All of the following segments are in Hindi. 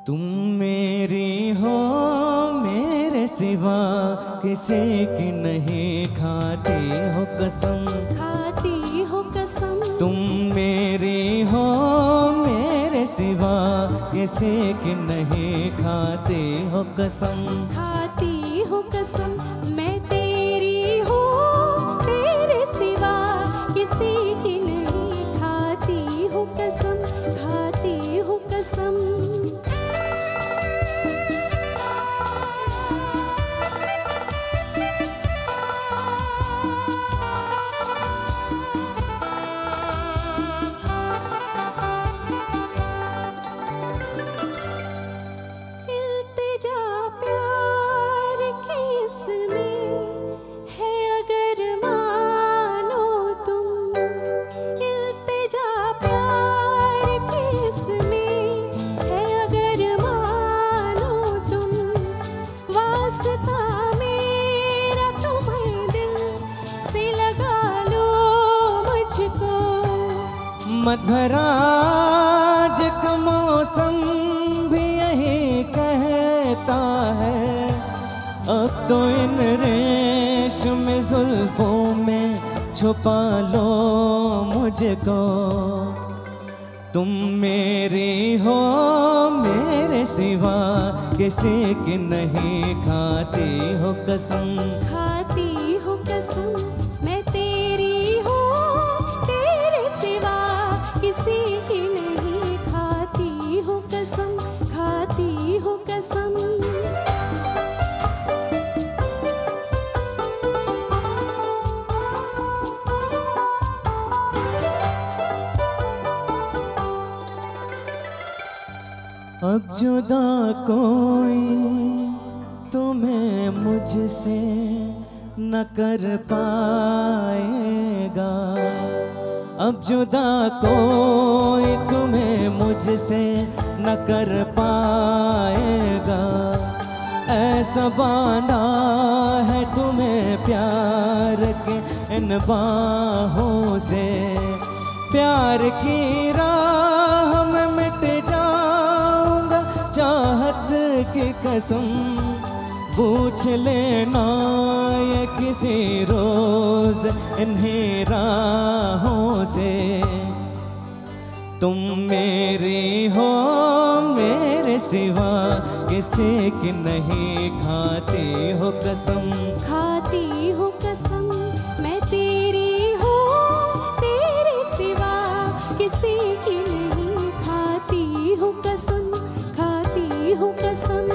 तुम मेरी हो मेरे सिवा किसी की नहीं, खाती हो कसम, खाती हो कसम। तुम मेरी हो मेरे सिवा किसी की नहीं, खाती हो कसम, खाती हो कसम। मैं तेरी हूँ तेरे सिवा किसी की नहीं, खाती हो कसम, खाती हो कसम। मधुराज का मौसम भी यही कहता है, अब तो इन रेशम जुल्फों में छुपा लो मुझको। तुम मेरी हो मेरे सिवा किसी की नहीं, खाती हो कसम, खाती हो कसम। मैं तेरी हूँ तेरे सिवा किसी की नहीं, खाती हो कसम, खाती हो कसम। अब जुदा कोई तुम्हें मुझसे न कर पाएगा, अब जुदा कोई तुम्हें मुझसे न कर पाएगा। ऐसा बांधा है तुम्हें प्यार के इन बाहों से, प्यार की राह में मिट जाऊंगा चाहत की कसम। पूछ लेना ये किसी रोज इन्हीं राहों से। तुम मेरी हो मेरे सिवा किसी की नहीं, खाती हो कसम, खाती हो कसम। मैं तेरी हूँ तेरे सिवा किसी की नहीं, खाती हो कसम, खाती हो कसम।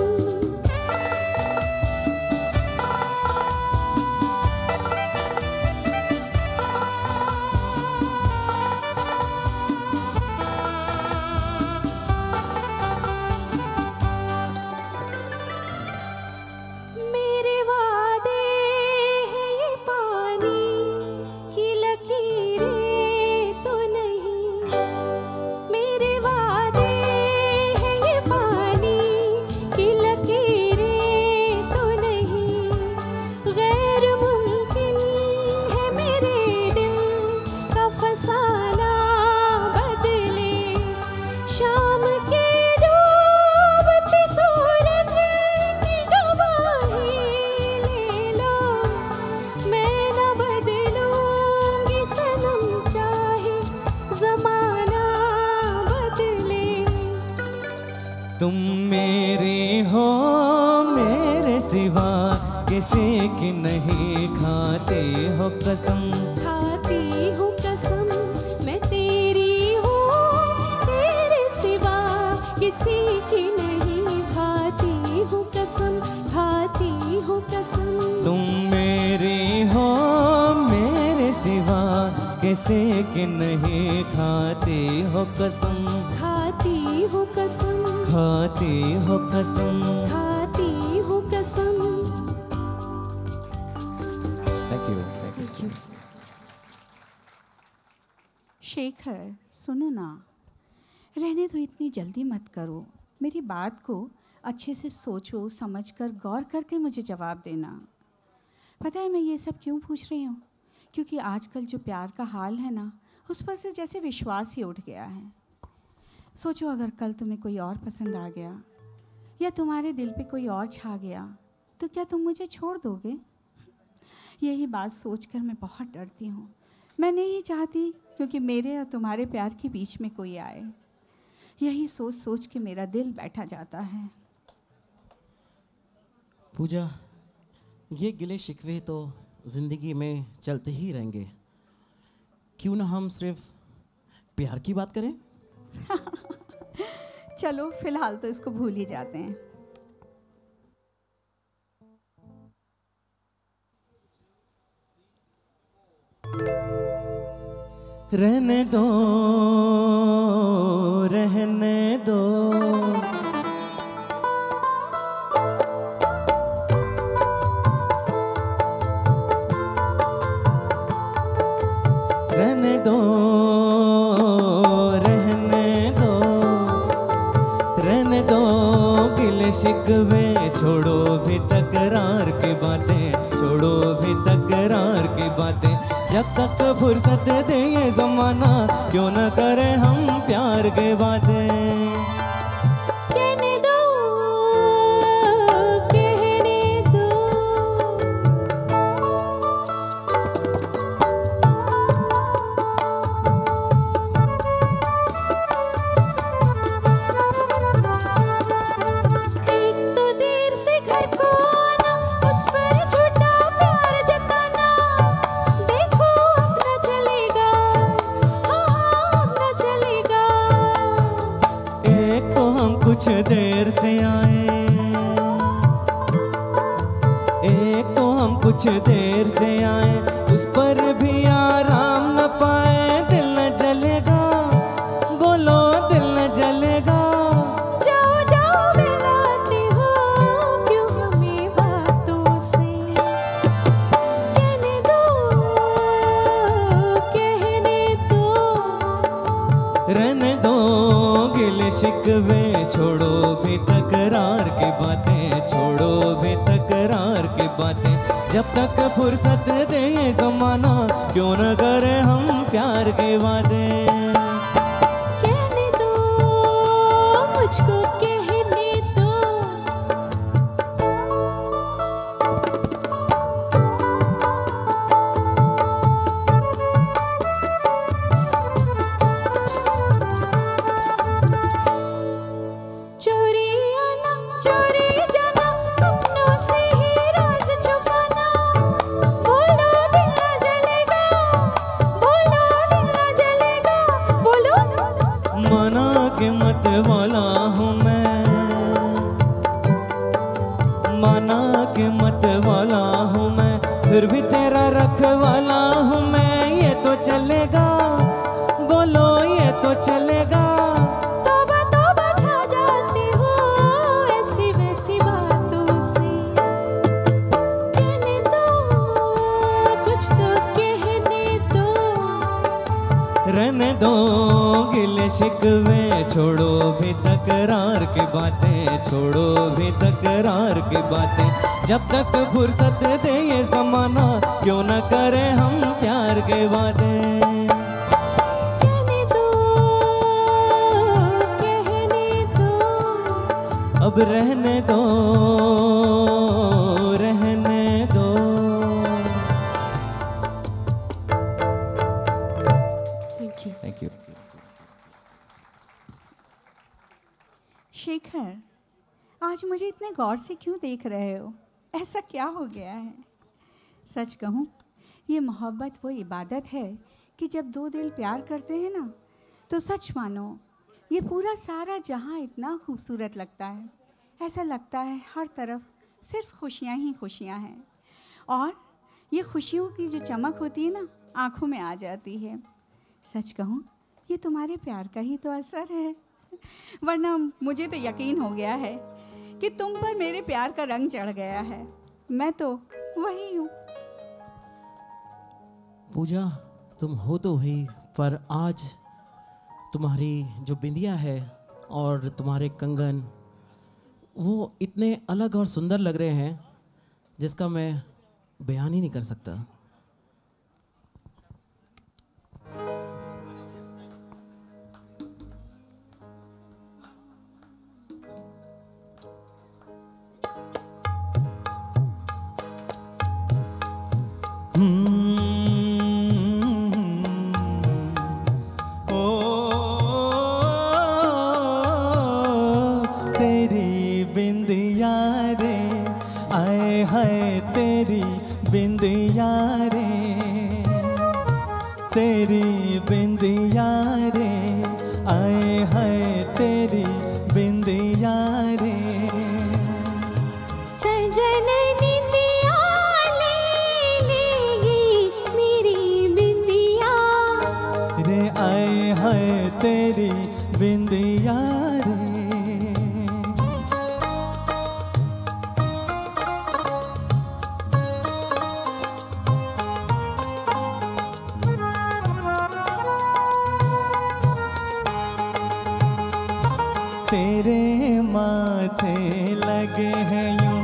तुम मेरी हो मेरे सिवा किसी की नहीं, खाती हो कसम, खाती हो कसम। मैं तेरी हूँ तेरे सिवा किसी की नहीं, खाती हो कसम, खाती हो कसम। तुम मेरी हो मेरे सिवा किसी की नहीं, खाती हो कसम, खाती हो कसम, खाती हो कसम, खाती हो कसम। Thank you. शेखर सुनो ना, रहने दो, इतनी जल्दी मत करो, मेरी बात को अच्छे से सोचो, समझकर, गौर करके मुझे जवाब देना। पता है मैं ये सब क्यों पूछ रही हूँ? क्योंकि आजकल जो प्यार का हाल है ना, उस पर से जैसे विश्वास ही उठ गया है। सोचो अगर कल तुम्हें कोई और पसंद आ गया या तुम्हारे दिल पे कोई और छा गया, तो क्या तुम मुझे छोड़ दोगे? यही बात सोचकर मैं बहुत डरती हूँ। मैं नहीं चाहती क्योंकि मेरे और तुम्हारे प्यार के बीच में कोई आए। यही सोच सोच के मेरा दिल बैठा जाता है। पूजा, ये गिले शिकवे तो ज़िंदगी में चलते ही रहेंगे। क्यों ना हम सिर्फ प्यार की बात करें? चलो फिलहाल तो इसको भूल ही जाते हैं। रहने दो, रहने दो, रहने दो, रहने दो, रहने दो गिले शिकवे, छोड़ो भी तकरार की बातें, छोड़ो भी तकरार की बातें। जब तक फुर्सत दे ये ज़माना, क्यों न करें हम प्यार की बातें। कहने दो, कहने दो, एक तो देर से घर को आना, उस पर झूठा प्यार जताना। देखो अब न चलेगा, हाँ हाँ अब न चलेगा। एक तो हम कुछ देर से आए, एक तो हम कुछ देर से आए, उस पर भी आराम न पाए। दिल न जलेगा, बोलो दिल न जलेगा। जाओ जाओ मिलाते हो क्यों हमें बातों से। कहने दो, कहने दो, रहने दो गिले शिकवे, छोड़ो भी तकरार की बातें, छोड़ो भी तकरार की बातें। जब तक फुर्सत दे ये ज़माना, क्यों न करें हम प्यार के वादे। कहने दो, मुझको कहने दो। चोरी आना, चोरी जाना, अपनों से ही राज छुपाना। बोलो दिल न जलेगा, बोलो दिल न जलेगा, बोलो। मना के मत वाला हूँ मैं, मना के मत वाला हूँ मैं, फिर भी तेरा रखवाला हूँ मैं। ये तो चलेगा, बोलो ये तो चलेगा। तौबा तौबा छा जाते हो ऐसी वैसी बातों से। कहने दो, कुछ तो कहने दो। रहने दो गिले शिकवे, छोड़ो भी तकरार की बातें, छोड़ो भी तकरार की बातें। जब तक फुर्सत दे ये ज़माना, क्यों न करें हम प्यार के वादे। कहने दो, कहने दो। अब रहने दो, रहने दो। Thank you. Thank you. Shekhar, आज मुझे इतने गौर से क्यों देख रहे हो? ऐसा क्या हो गया है? सच कहूँ, ये मोहब्बत वो इबादत है कि जब दो दिल प्यार करते हैं ना, तो सच मानो ये पूरा सारा जहां इतना खूबसूरत लगता है। ऐसा लगता है हर तरफ सिर्फ खुशियां ही खुशियां हैं, और ये खुशियों की जो चमक होती है ना, आँखों में आ जाती है। सच कहूँ, ये तुम्हारे प्यार का ही तो असर है, वरना मुझे तो यकीन हो गया है कि तुम पर मेरे प्यार का रंग चढ़ गया है। मैं तो वही हूँ। पूजा, तुम हो तो वही, पर आज तुम्हारी जो बिंदिया है और तुम्हारे कंगन, वो इतने अलग और सुंदर लग रहे हैं जिसका मैं बयान ही नहीं कर सकता। तेरी बिंदिया रे, आए हाय तेरी बिंदिया रे, तेरी बिंदिया रे, आए हाय तेरी बिंदिया रे। सजन निंदिया ले लेगी मेरी बिंदिया, रे आए हाय तेरी बिंदिया रे। तेरे माथे लगे हैं यूं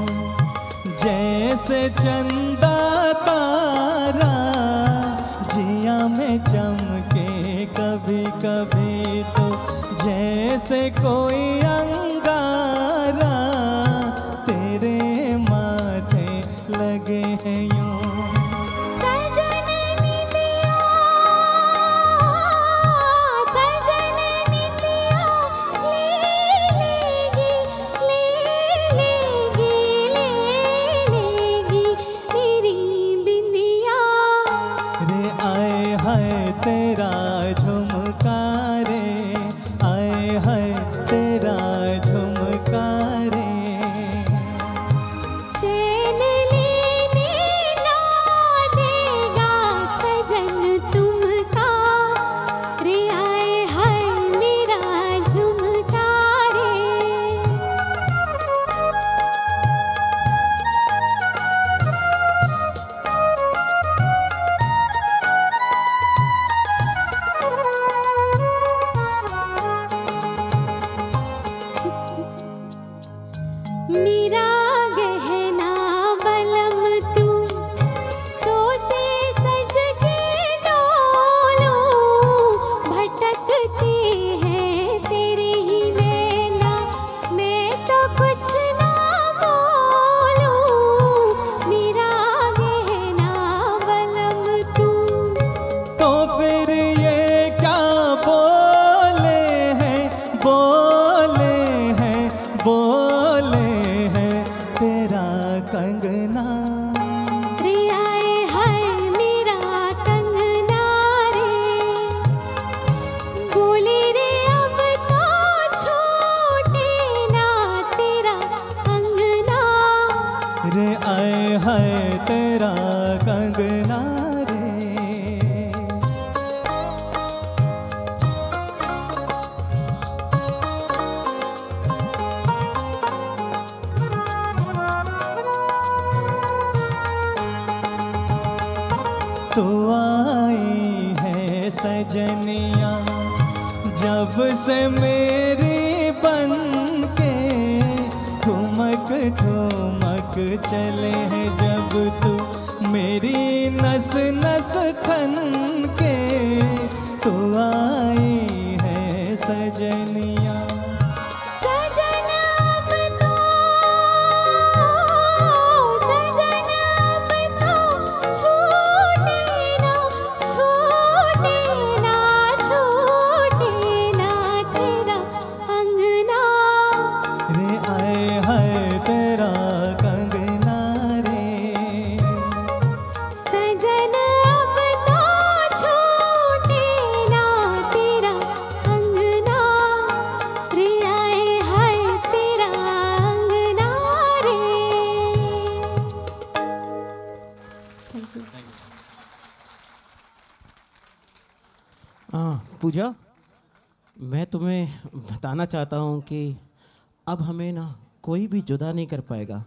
जैसे चंदा तारा, जिया में चमके कभी कभी तो जैसे कोई अंगारा। तेरे माथे लगे हैं यूं सजन निंदिया, सजन निंदिया ले लेगी मेरी बिंदिया, रे आए हाय तेरा झुमका रे, आए हाय तेरा झुमका रे। चैन लेने ना देगा सजन तुमका, रे आए हाय मेरा झुमका रे। मेरा गहना बलम तू, तो से सज के डोलूं, भटकते हैं तेरे ही नैना, मैं तो कुछ ना बोलूं। मेरा गहना बलम तू, तो फिर ये क्या बोले हैं, बोले हैं, बोले हैं तेरा कंगना। रे आए हाय मेरा कंगना रे, बोले रे अब तो छूटे ना तेरा अंगना। रे आए हाय तेरा कंगना रे। तू आई है सजनिया जब से मेरी बन के, ठुमक ठुमक चले हैं जब तू मेरी नस नस खन के। तू आई है सजनिया, सजन अब तो, सजन अब तो छूटे ना, छूटे ना, छूटे ना तेरा अंगना। रे आए हाय तेरा कंगना रे। सजन अब तो छूटे ना तेरा अंगना, रे आए हाय तेरा अंगना रे। पूजा, मैं तुम्हें बताना चाहता हूँ कि अब हमें ना कोई भी जुदा नहीं कर पाएगा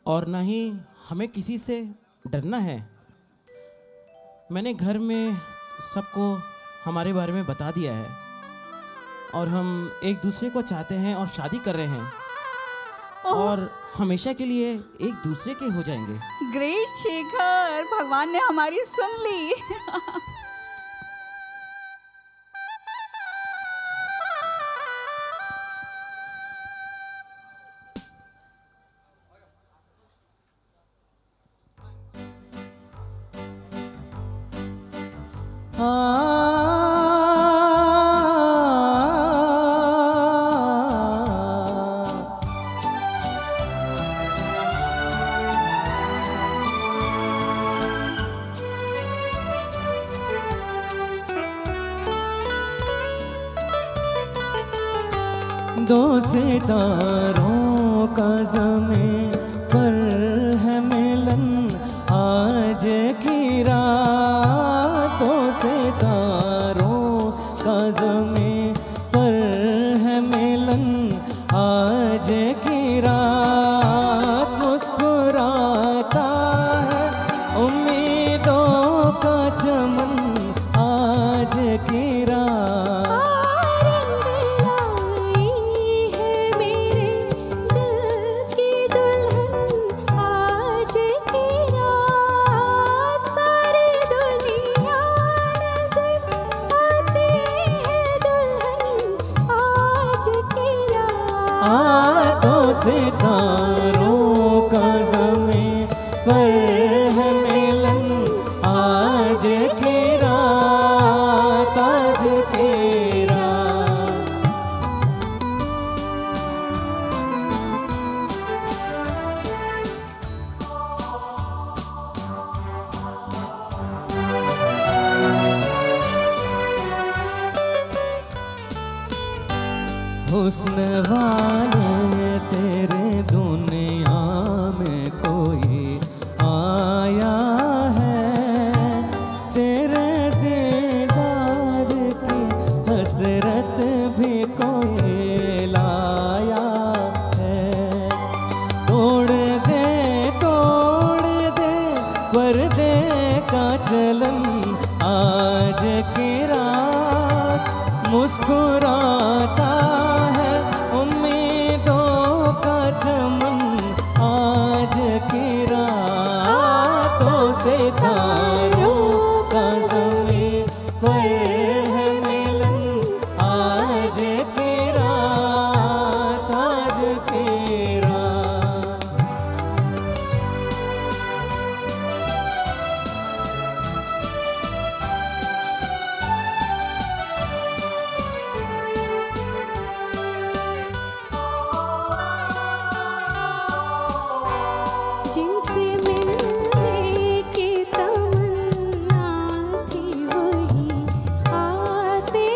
और ना ही हमें किसी से डरना है। मैंने घर में सबको हमारे बारे में बता दिया है और हम एक दूसरे को चाहते हैं और शादी कर रहे हैं। और हमेशा के लिए एक दूसरे के हो जाएंगे। ग्रेट शेखर, भगवान ने हमारी सुन ली। दो सितारों का ज़मीं पर है मिलन आज की रात। दो सितारों का ज़मीं पर है मिलन आज की रात। मुस्कुराता है उम्मीदों का चमन आज की रात। सितारों का ज़मीं पर है मिलन आज की रात, आज की रात। हुस्न वाले तेरे दुनिया में कोई आया है, तेरे दीदार की हसरत भी कोई लाया है। तोड़ दे पर्दे का चलन आज की रात। मुस्कुराता है उम्मीदों का चमन आज की रात। तो सितारों का ज़मीं पर है मिलन आज की रात, आज की रात। जिनसे मिलने की तमन्ना थी वही आते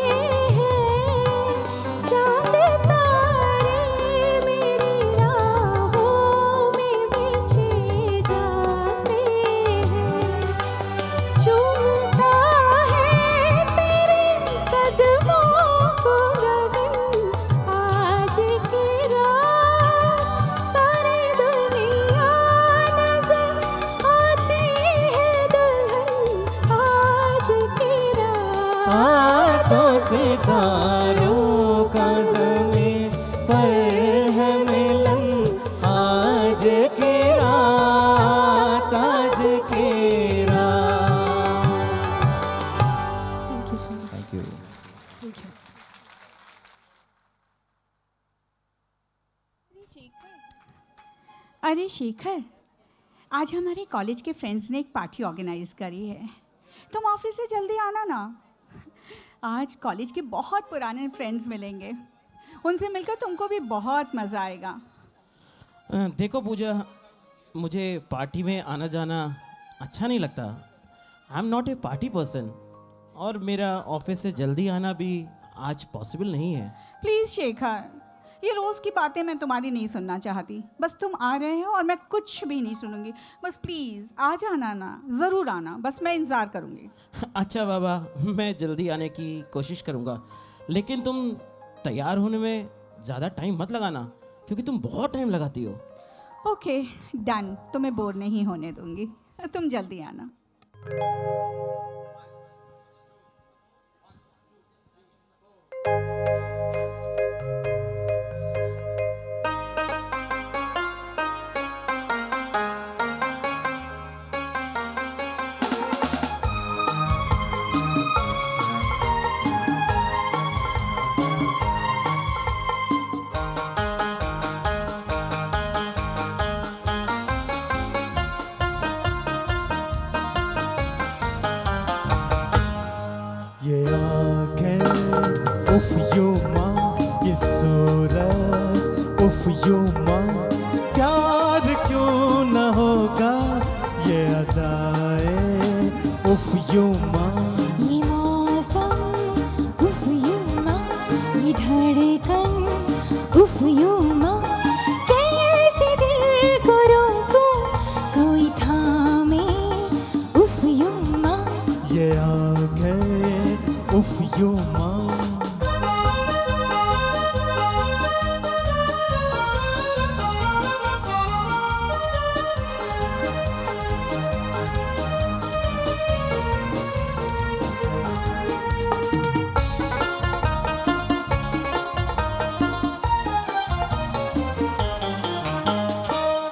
हैं। चांद तारे मेरी राहों में बिछे जाते हैं। चूमता है तेरे कदमों को गगन आज की रात। सारी दुनिया नजर आती है दुल्हन आज की रात। तो सितारों का ज़मीं पर है मिलन आज की रात, आज की रात। Thank you. अरे शेखर, आज हमारे कॉलेज के फ्रेंड्स ने एक पार्टी ऑर्गेनाइज करी है, तुम ऑफिस से जल्दी आना ना। आज कॉलेज के बहुत पुराने फ्रेंड्स मिलेंगे, उनसे मिलकर तुमको भी बहुत मज़ा आएगा। देखो पूजा, मुझे पार्टी में आना जाना अच्छा नहीं लगता। I am not a party person, और मेरा ऑफिस से जल्दी आना भी आज पॉसिबल नहीं है। प्लीज़ शेखर, ये रोज़ की बातें मैं तुम्हारी नहीं सुनना चाहती। बस तुम आ रहे हो और मैं कुछ भी नहीं सुनूंगी। बस प्लीज़ आ जाना ना, ज़रूर आना, बस मैं इंतज़ार करूँगी। अच्छा बाबा, मैं जल्दी आने की कोशिश करूँगा, लेकिन तुम तैयार होने में ज़्यादा टाइम मत लगाना, क्योंकि तुम बहुत टाइम लगाती हो। ओके डन, तुम्हें बोर नहीं होने दूंगी, तुम जल्दी आना। उफ यूं माँ, ये मौसम उफ यूं माँ, ये धड़कन उफ यूं माँ, कैसे दिल को रोकूं कोई थामे उफ यूं माँ, ये आंखें उफ यूं माँ।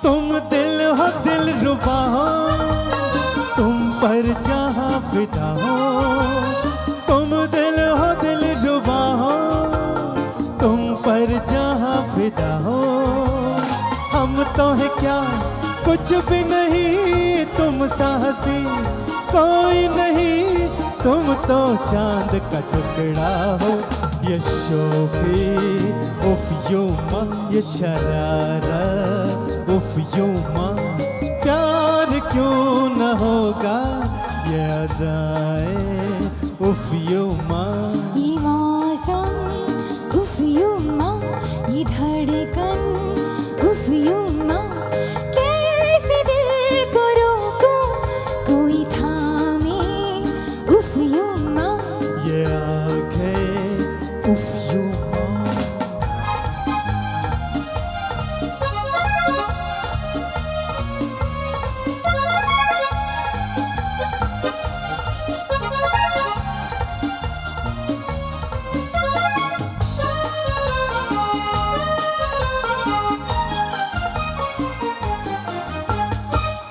तुम दिल हो दिल रुबा हो, तुम पर जहाँ फिदा हो, तुम दिल हो दिल रुबा हो, तुम पर जहाँ फिदा हो। हम तो है क्या कुछ भी नहीं, तुम साहसी कोई नहीं, तुम तो चांद का टुकड़ा हो। ये शोफी उफ यूं माँ, ये शरारा उफ यूं माँ, प्यार क्यों न होगा ये अदाएं उफ यूं माँ। ये मौसम उफ यूं माँ, ये धड़कन उफ यूं माँ, कैसे दिल को रोकूं कोई थामे उफ यूं माँ, ये आंखें उफ यूं माँ।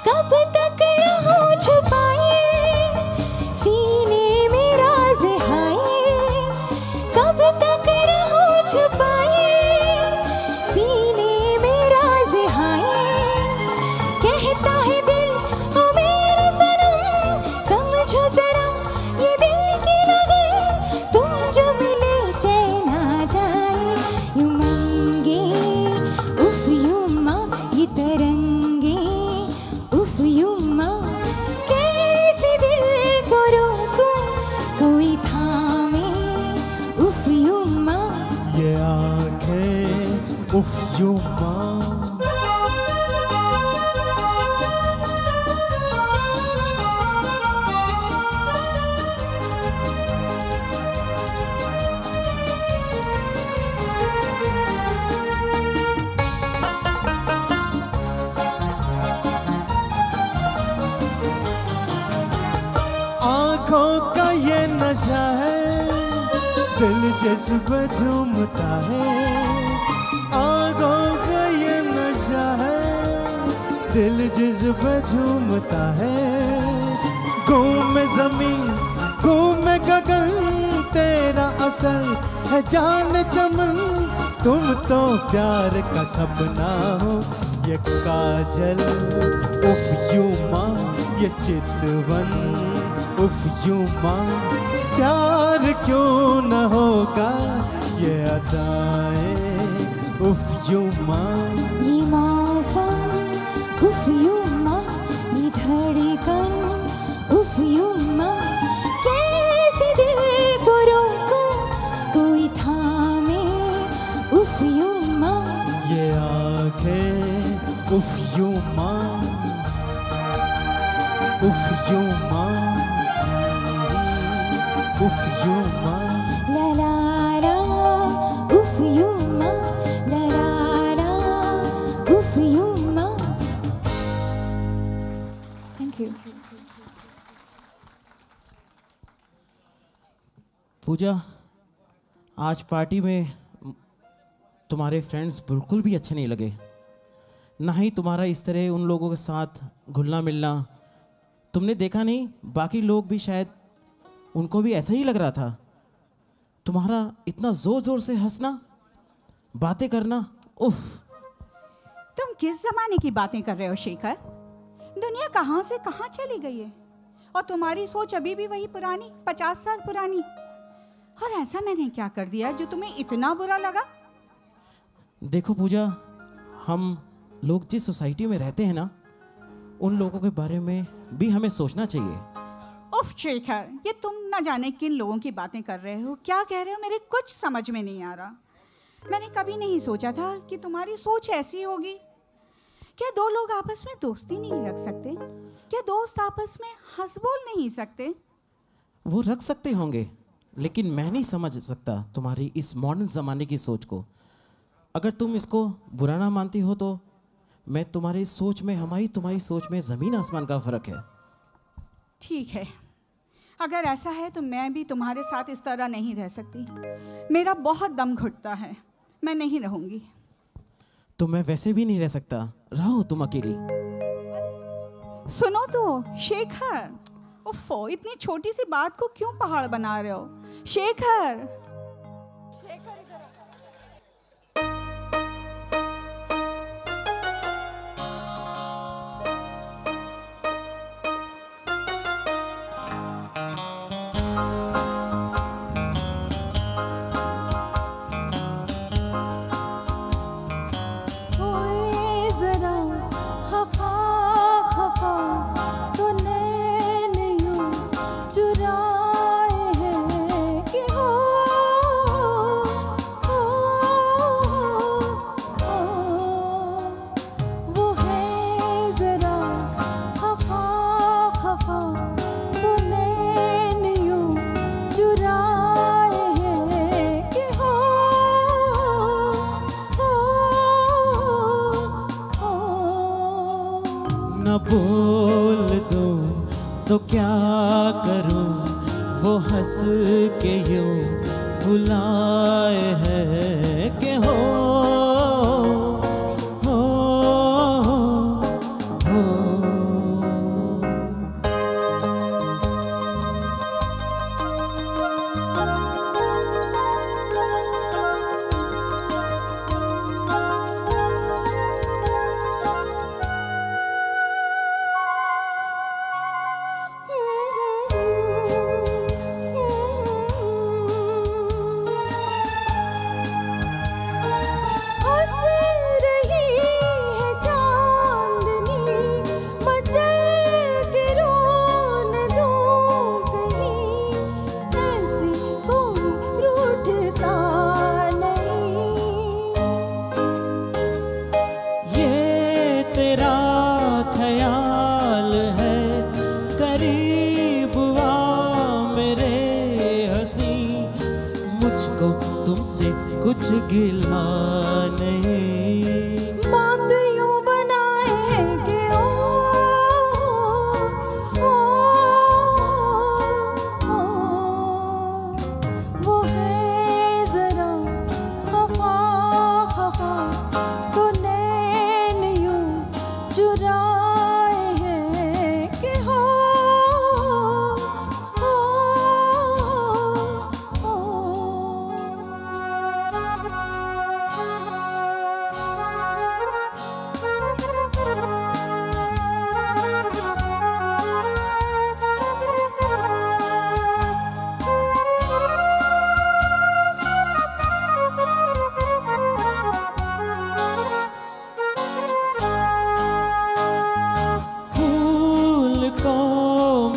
कब तक रहूं छुपाए सीने में राज हाय, कब तक रहूं छुपाए सीने में राज हाय, कहता है दिल ओ मेरे सनम, समझो जरा ये दिल की लगन, तुम जो मिले चैन आ जाए, यूं मंगे उफ यूं माँ, ये तरंगे उफ यूं माँ, कैसे दिल को रोकूं कोई थामे उफ यूं माँ, ये आंखें उफ यूं माँ। आँखों का ये नशा है, दिल जज्ब झूमता है। आँखों का ये नशा है, दिल जज्ब झूमता है। घूमे जमीन घूमे गगन, तेरा असल है जान चमन, तुम तो प्यार का सपना हो। ये काजल उफ यूं माँ, ये चितवन उफ यूं माँ, प्यार क्यों न होगा ये अदाएं उफ यूं माँ। ये मौसम उफ यूं माँ, ये धड़कन उफ यूं माँ, कैसे दिल को रोकूं कोई थामे उफ यूं माँ, ये आंखें उफ यूं माँ, उफ यूं माँ, उफ यूं माँ। ला ला ला उफ यूं माँ, ला ला ला उफ यूं माँ। Thank you. पूजा, आज पार्टी में तुम्हारे फ्रेंड्स बिल्कुल भी अच्छे नहीं लगे, ना ही तुम्हारा इस तरह उन लोगों के साथ घुलना मिलना। तुमने देखा नहीं, बाकी लोग भी शायद उनको भी ऐसा ही लग रहा था। तुम्हारा इतना जोर जोर से हंसना, बातें करना, उफ। तुम किस जमाने की बातें कर रहे हो शेखर? दुनिया कहाँ से कहाँ चली गई है और तुम्हारी सोच अभी भी वही पुरानी, 50 साल पुरानी। और ऐसा मैंने क्या कर दिया जो तुम्हें इतना बुरा लगा? देखो पूजा, हम लोग जिस सोसाइटी में रहते हैं ना, उन लोगों के बारे में भी हमें सोचना चाहिए। उफ शेखर, ये तुम ना जाने किन लोगों की बातें कर रहे हो, क्या कह रहे हो, मेरे कुछ समझ में नहीं आ रहा। मैंने कभी नहीं सोचा था कि तुम्हारी सोच ऐसी होगी। क्या दो लोग आपस में दोस्ती नहीं रख सकते? क्या दोस्त आपस में हंस बोल नहीं सकते? वो रख सकते होंगे, लेकिन मैं नहीं समझ सकता तुम्हारी इस मॉडर्न ज़माने की सोच को। अगर तुम इसको बुरा ना मानती हो तो मैं तुम्हारी सोच में, तुम्हारी सोच में ज़मीन आसमान का फ़र्क है। ठीक है, अगर ऐसा है तो मैं भी तुम्हारे साथ इस तरह नहीं रह सकती। मेरा बहुत दम घुटता है, मैं नहीं रहूंगी। तो मैं वैसे भी नहीं रह सकता, रहो तुम अकेली। सुनो तो शेखर, उफ़ो, इतनी छोटी सी बात को क्यों पहाड़ बना रहे हो? शेखर, न बोल दूं तो क्या करूं, वो हंस के यूं बुलाए है कि हो तुमसे कुछ गिला नहीं। बात यूं बनाए है कि वो है जरा खफा खफा, तो नैन यूं चुराए हैं कि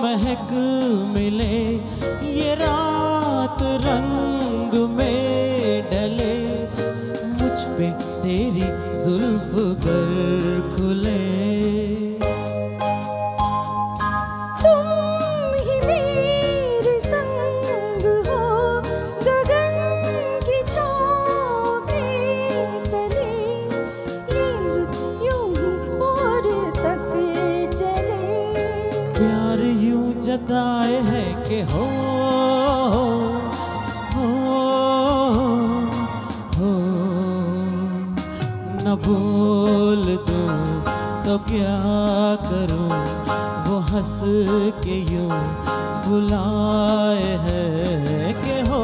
महक मिले ये रात रंग में ढले, मुझ पे तेरी जुल्फ गर खुले। तुम ही मेरे संग हो गगन की छाँव के तले, ये रुत यूं ही और तक चले। प्यार यूं जताए है कि हो न बोल दूं तो क्या करूं, वो हंस के यूं बुलाए है कि हो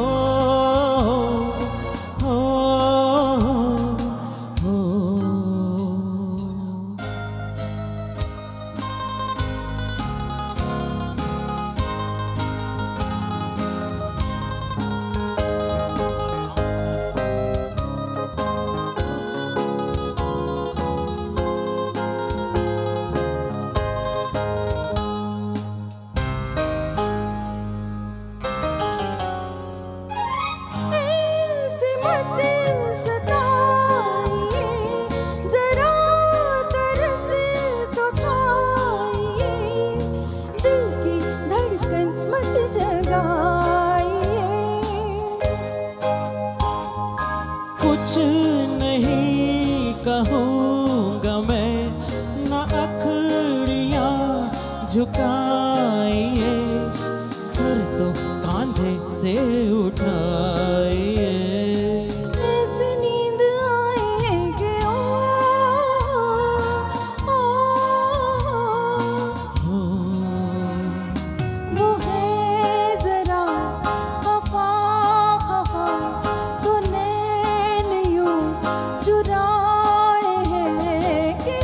से उठाइए। ऐसी नींद आए कि वो है जरा खफा खफा तो नैन यूं चुराए हैं कि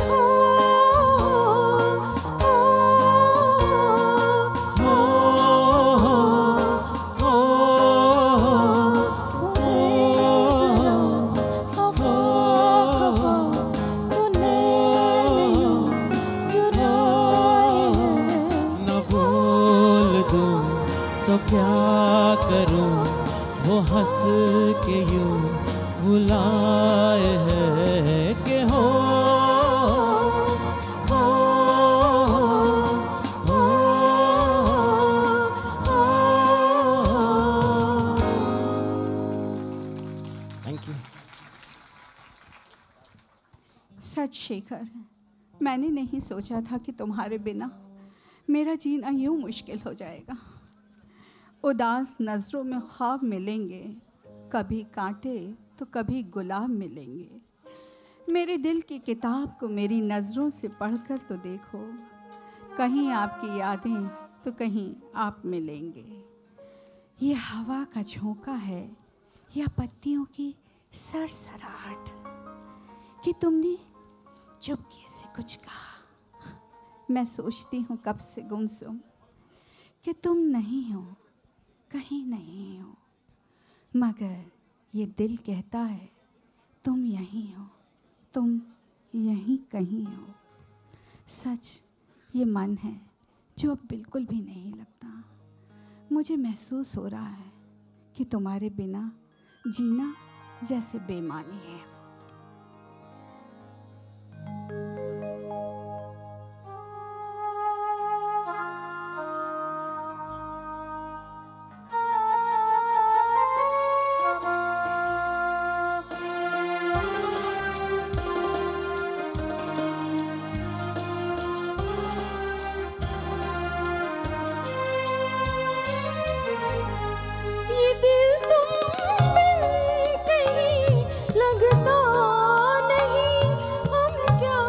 न बोल दूं तो क्या करूं, वो हंस के यूं बुलाए है कि हो थैंक यू। सच शेखर, मैंने नहीं सोचा था कि तुम्हारे बिना मेरा जीना यूं मुश्किल हो जाएगा। उदास नज़रों में ख्वाब मिलेंगे, कभी कांटे तो कभी गुलाब मिलेंगे। मेरे दिल की किताब को मेरी नज़रों से पढ़कर तो देखो, कहीं आपकी यादें तो कहीं आप मिलेंगे। ये हवा का झोंका है या पत्तियों की सरसराहट कि तुमने चुपके से कुछ कहा। मैं सोचती हूँ कब से गुमसुम कि तुम नहीं हो, कहीं नहीं हो, मगर ये दिल कहता है तुम यहीं हो, तुम यहीं कहीं हो। सच ये मन है जो अब बिल्कुल भी नहीं लगता। मुझे महसूस हो रहा है कि तुम्हारे बिना जीना जैसे बेमानी है। ये दिल तुम बिन कहीं लगता नहीं, हम क्या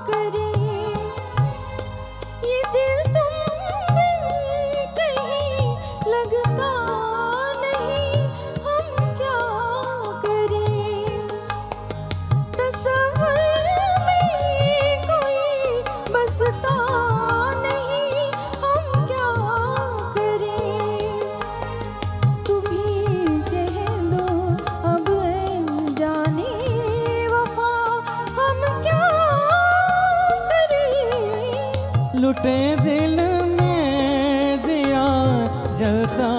करें। ये दिल तुम बिन कहीं लगता नहीं, हम क्या करें। तसव्वुर में कोई बसता नहीं, हम क्या करें। तुम ही कह दो अब जाने वफा, हम क्या करें। लुटे दिल में दिया जलता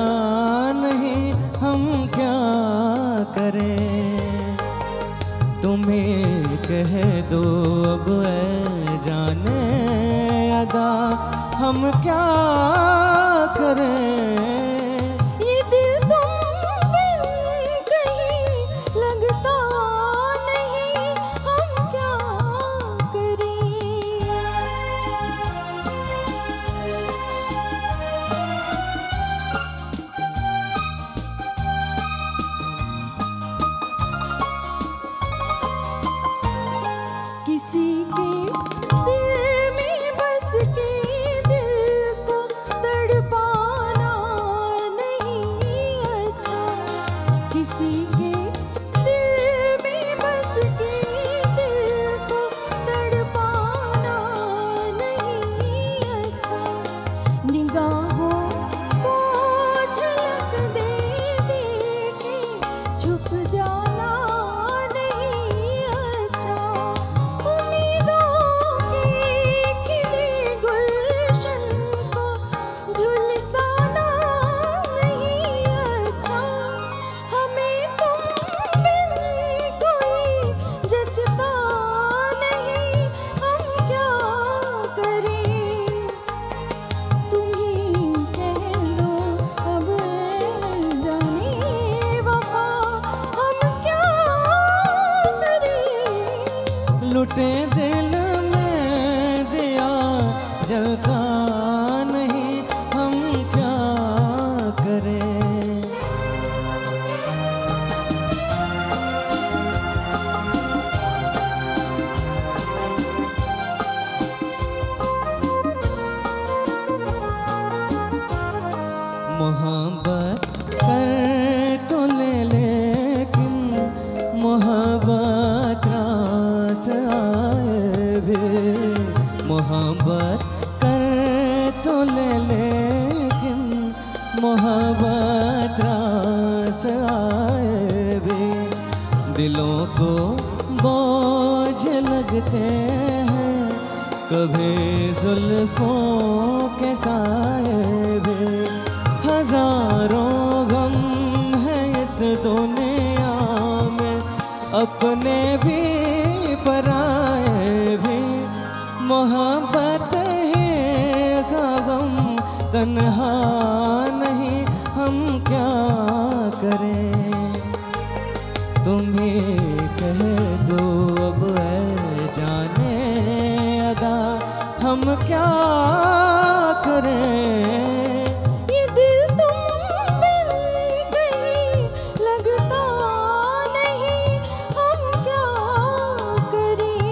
नहीं, हम क्या करें। तुम्हें कह दो अब ऐ जाने अदा, हम क्या करें। ये दिल तुम बिन कहीं लगता नहीं, हम क्या करें। किसी के दिल में बस के दिल को तड़ मोहब्बत कर तो ले लेकिन मोहब्बत रास आए भी, मोहब्बत कर तो ले लेकिन मोहब्बत रास आए भी। दिलों को बोझ लगते हैं कभी जुल्फों के साए भी। हजारों गम है इस दुनिया में, अपने भी पराए भी। मोहब्बत है का गम तन्हा नहीं, हम क्या करें। तुम्हें कह दो अब ऐ जाने अदा, हम क्या करें। ये दिल तुम बिन कहीं लगता नहीं, हम क्या करें।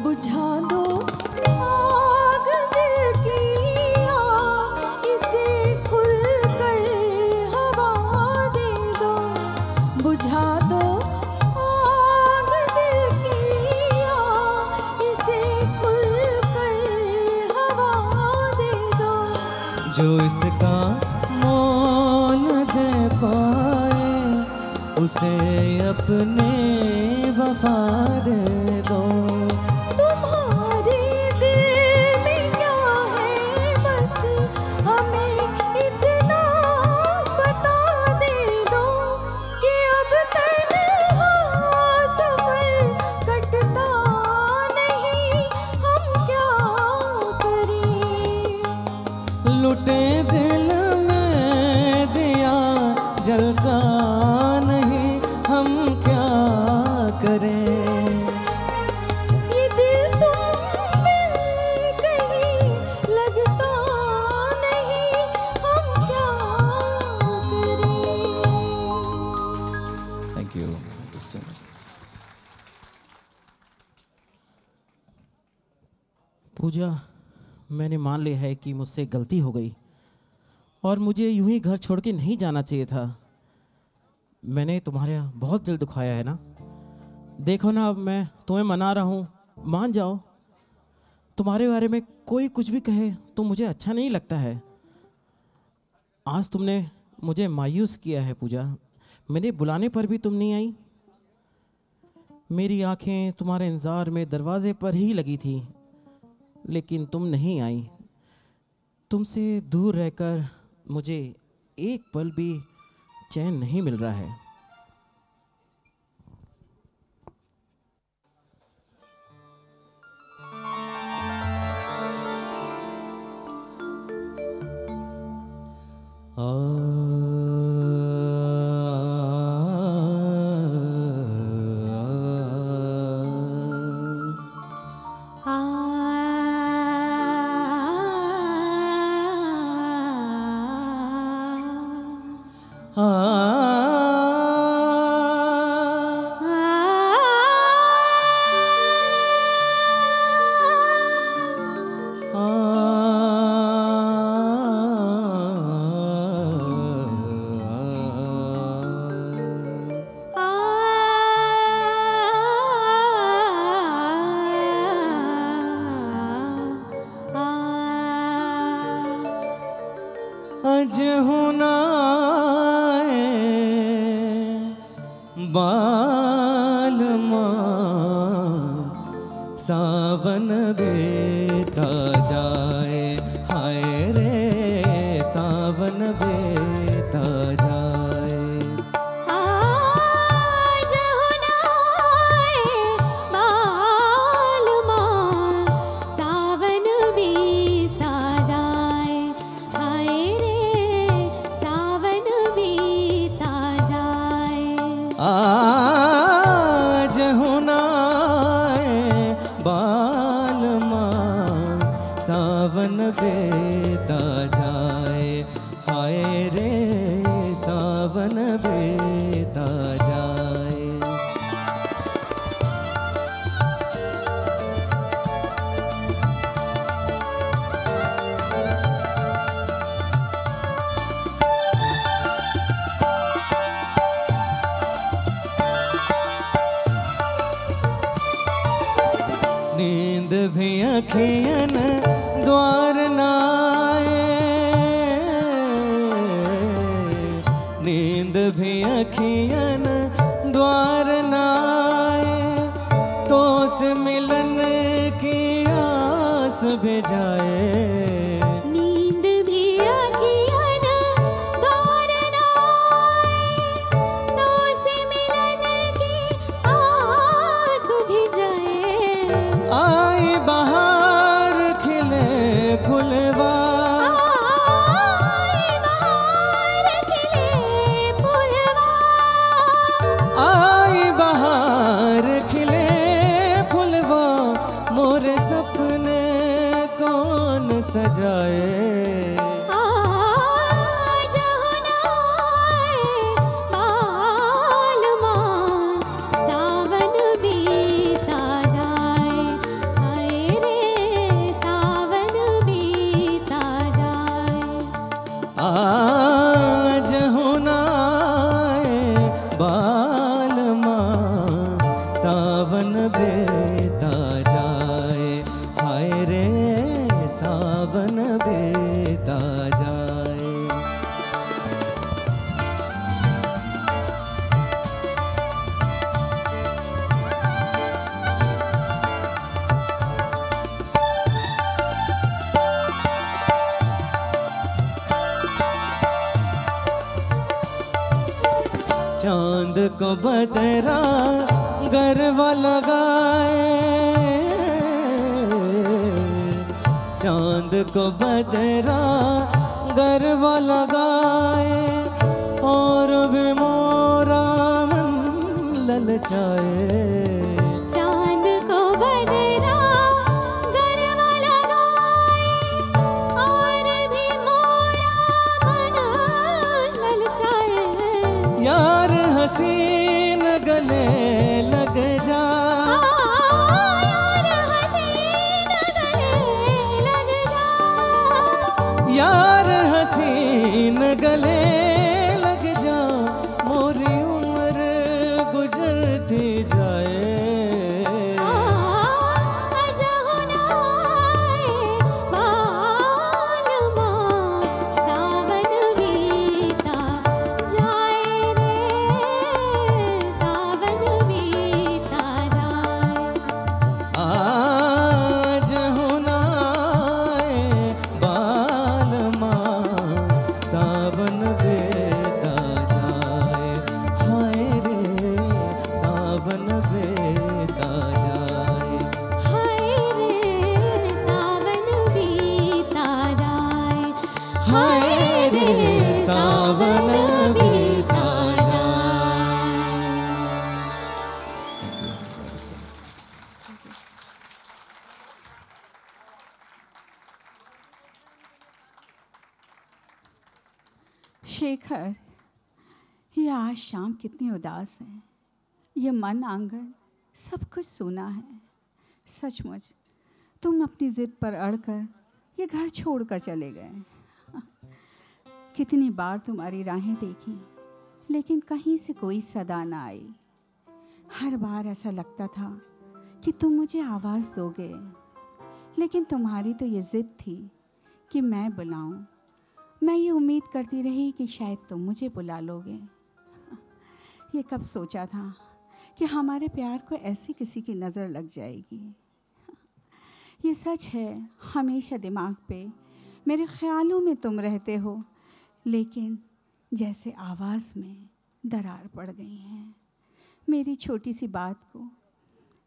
बुझा दो आग दिल की, इसे खुल कर हवा दे दो। बुझा दो आग दिल की, इसे खुल कर हवा दे दो। जो इसका मोल दे पाए उसे अपने वफा दे दो। तुम्हारे दिल में क्या है बस हमें इतना बता दे दो, कि अब तन्हा सफर कटता नहीं, हम क्या करें। लुटे दिल में दिया जलता नहीं, हम क्या करें। ये दिल तुम बिन कहीं लगता नहीं, हम क्या करें। Thank you so much. Puja, मैंने मान लिया है कि मुझसे गलती हो गई और मुझे यूं ही घर छोड़ के नहीं जाना चाहिए था। मैंने तुम्हारा बहुत दिल दुखाया है ना। देखो ना, अब मैं तुम्हें मना रहा हूँ, मान जाओ। तुम्हारे बारे में कोई कुछ भी कहे तो मुझे अच्छा नहीं लगता है। आज तुमने मुझे मायूस किया है पूजा। मेरे बुलाने पर भी तुम नहीं आई। मेरी आंखें तुम्हारे इंतज़ार में दरवाजे पर ही लगी थी, लेकिन तुम नहीं आई। तुमसे दूर रहकर मुझे एक पल भी चैन नहीं मिल रहा है। अज हुनाए बालमा सावन बेता जाए, हाय रे सावन बेता जाए। आज हुनाए बालमा सावन बीता जाए, हाय रे सावन बीता जाए। आज हुनाए बालमा सावन बीता जाए। नींद भी अखियन द्वार नाए, नींद भी अखियन द्वार नाए, तो से मिलन की आस भी जाए। नींद भी अखियन द्वार नाए, तो से मिलन की आस भी जाए। आई बहार खिले फुलवा, आई बहार खिले फुलवा, आई बहार खिले फुलवा, मोरे सपने कौन सजाए। आज हुनाए मालूमा, सावन बीता जाए। हाय रे सावन बीता जाए। आज हुनाए बालमा, सावन बीता जाए। हाय रे सावन बीता जाए। चांद को बदरा गरबा लगाए, चांद को बदरा गरबा लगाए, और भी मोरा मन ललचाए। चांद को बदरा गरबा लगाए, और भी मोरा मन ललचाए। यार हसीन गले लग जा, यार हसीन गले लग जा। यार हसीन गले लग जा, मोरी उम्र गुजरती जाए। आज हुनाए मालूमा, सावन बीता जाए रे सावन बीता जाए। आज हुनाए बालमा, सावन बीता जाए। हाय रे सावन बीता जाए। हाय रे सावन बीता जाए। हाय रे सावन बीता जाए। शेखर, ये आज शाम कितनी उदास है। ये मन आंगन सब कुछ सूना है। सचमुच तुम अपनी ज़िद पर अड़कर ये घर छोड़कर चले गए। कितनी बार तुम्हारी राहें देखी, लेकिन कहीं से कोई सदा ना आई। हर बार ऐसा लगता था कि तुम मुझे आवाज़ दोगे, लेकिन तुम्हारी तो ये ज़िद थी कि मैं बुलाऊं। मैं ये उम्मीद करती रही कि शायद तुम मुझे बुला लोगे। ये कब सोचा था कि हमारे प्यार को ऐसी किसी की नज़र लग जाएगी। ये सच है, हमेशा दिमाग पे मेरे ख्यालों में तुम रहते हो, लेकिन जैसे आवाज़ में दरार पड़ गई है। मेरी छोटी सी बात को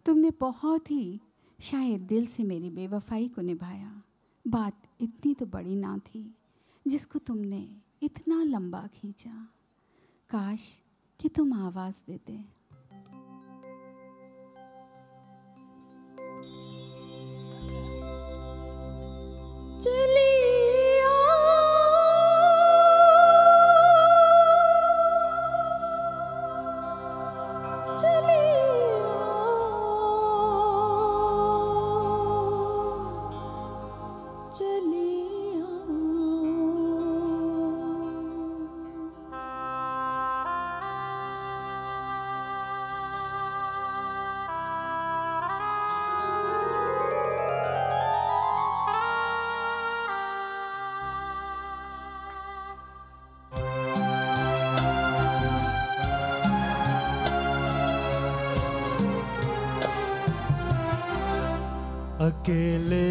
तुमने बहुत ही शायद दिल से मेरी बेवफाई को निभाया। बात इतनी तो बड़ी ना थी जिसको तुमने इतना लंबा खींचा। काश कि तुम आवाज़ देते। चली चले अकेले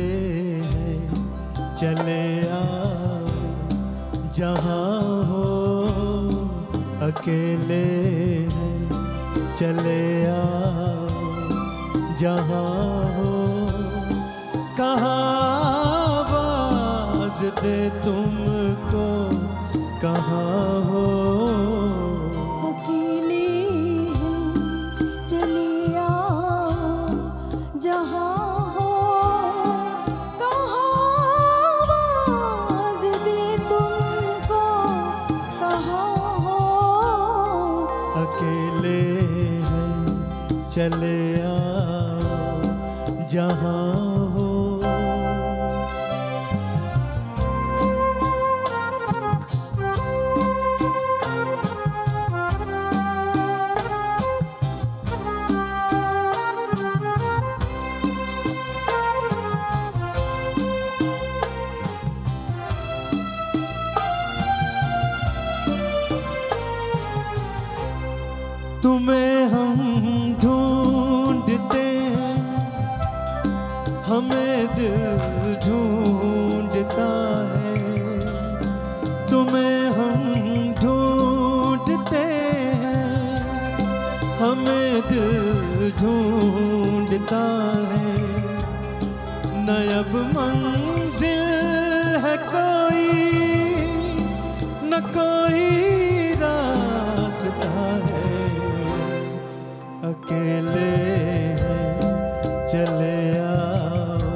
हैं चले आओ जहाँ हो, अकेले हैं चले आओ जहाँ हो, कहाँ आवाज़ दे तुमको, कहाँ हो। अकेले हैं चले आओ जहाँ चले आओ जहाँ हो। तुम्हें हम ढूंढते हैं, हमें दिल ढूंढता है। तुम्हें हम ढूंढते हैं, हमें दिल ढूंढता है। न अब मंजिल है कोई, न कोई रास्ता है। अकेले हैं चले आओ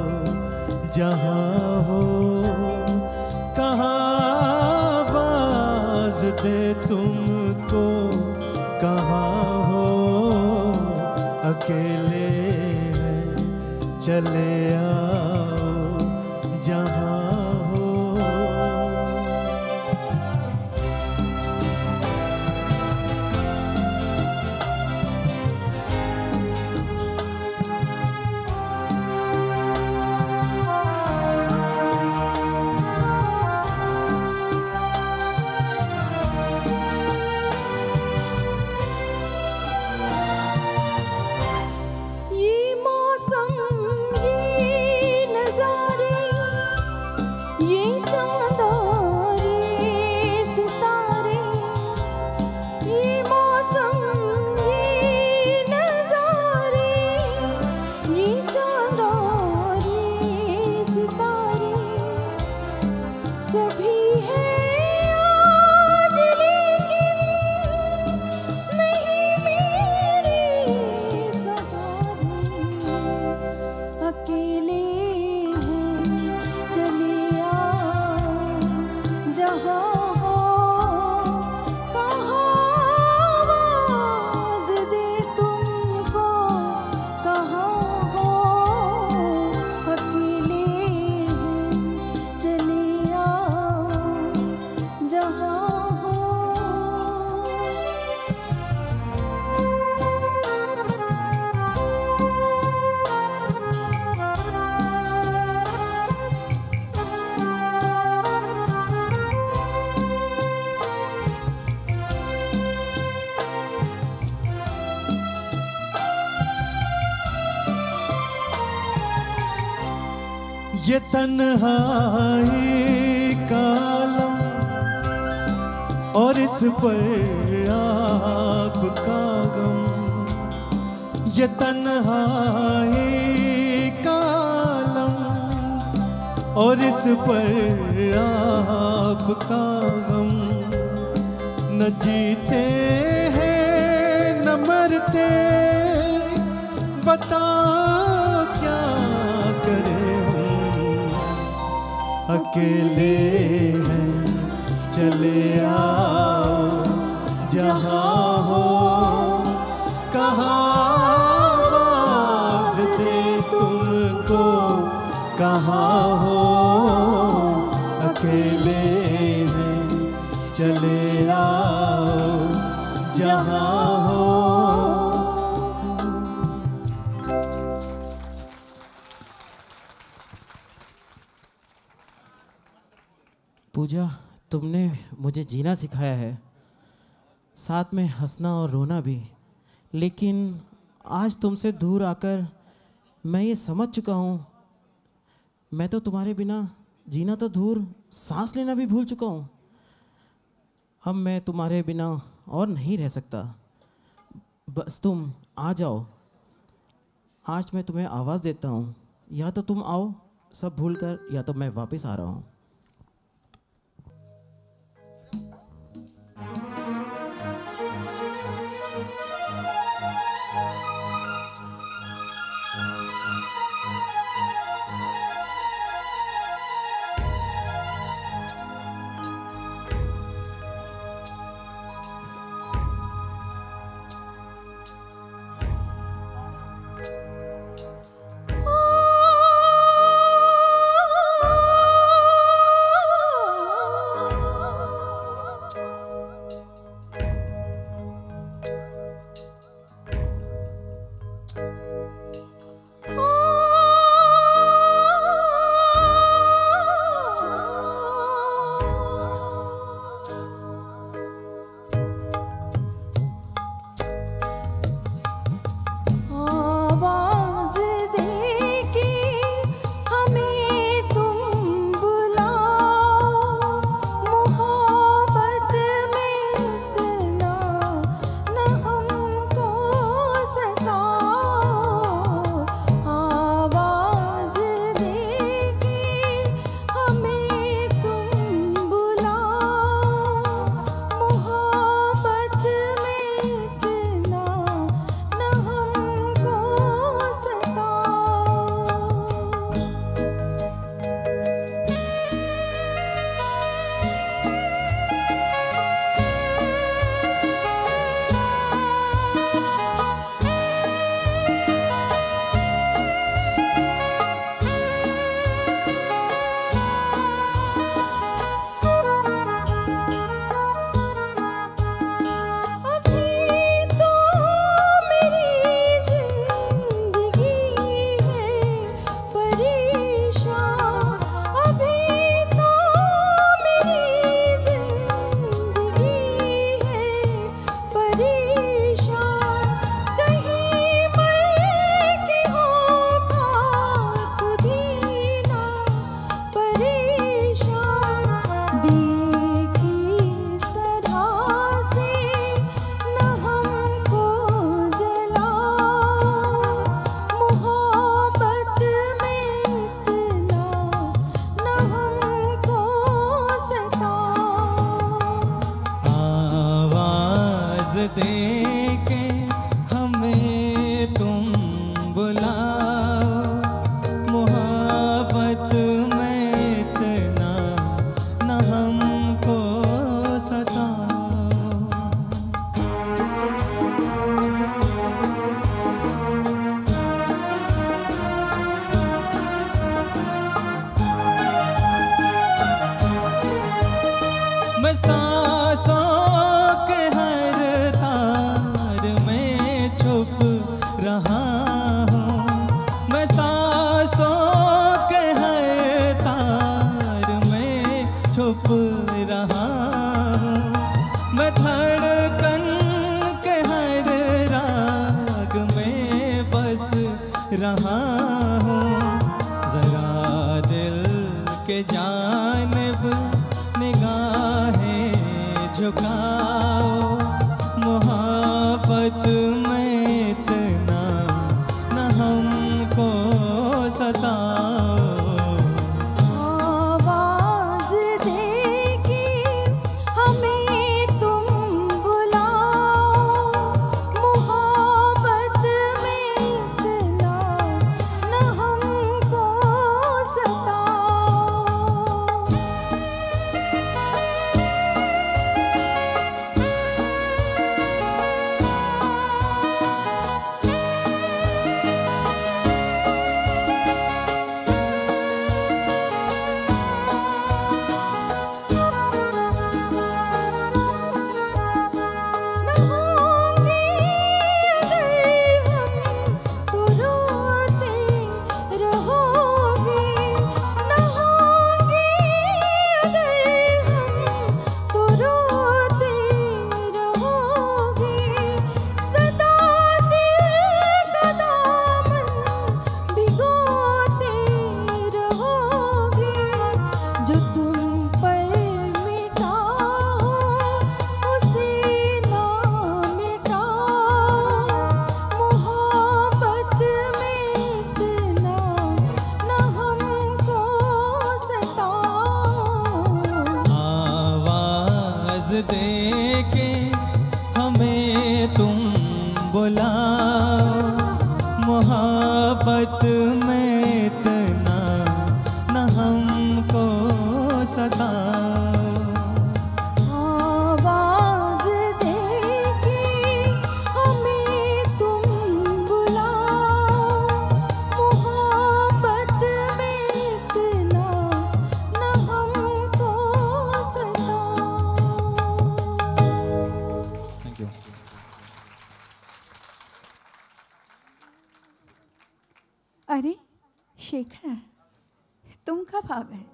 जहाँ हो, कहाँ आवाज़ दे तुमको, कहाँ हो। अकेले हैं चले आओ जहाँ हो। ये तन्हाई का आलम और इस पर आपका गम। ये तन्हाई का आलम और इस पर आपका गम। न जीते हैं न मरते, बताओ क्या करें। अकेले हैं चले आओ जहाँ हो, कहाँ रहा हो। पूजा, तुमने मुझे जीना सिखाया है, साथ में हंसना और रोना भी। लेकिन आज तुमसे दूर आकर मैं ये समझ चुका हूँ, मैं तो तुम्हारे बिना जीना तो दूर, सांस लेना भी भूल चुका हूँ। अब मैं तुम्हारे बिना और नहीं रह सकता। बस तुम आ जाओ। आज मैं तुम्हें आवाज़ देता हूँ, या तो तुम आओ सब भूलकर, या तो मैं वापस आ रहा हूँ। Thank you. अरे शेखर, तुम कब आ गए?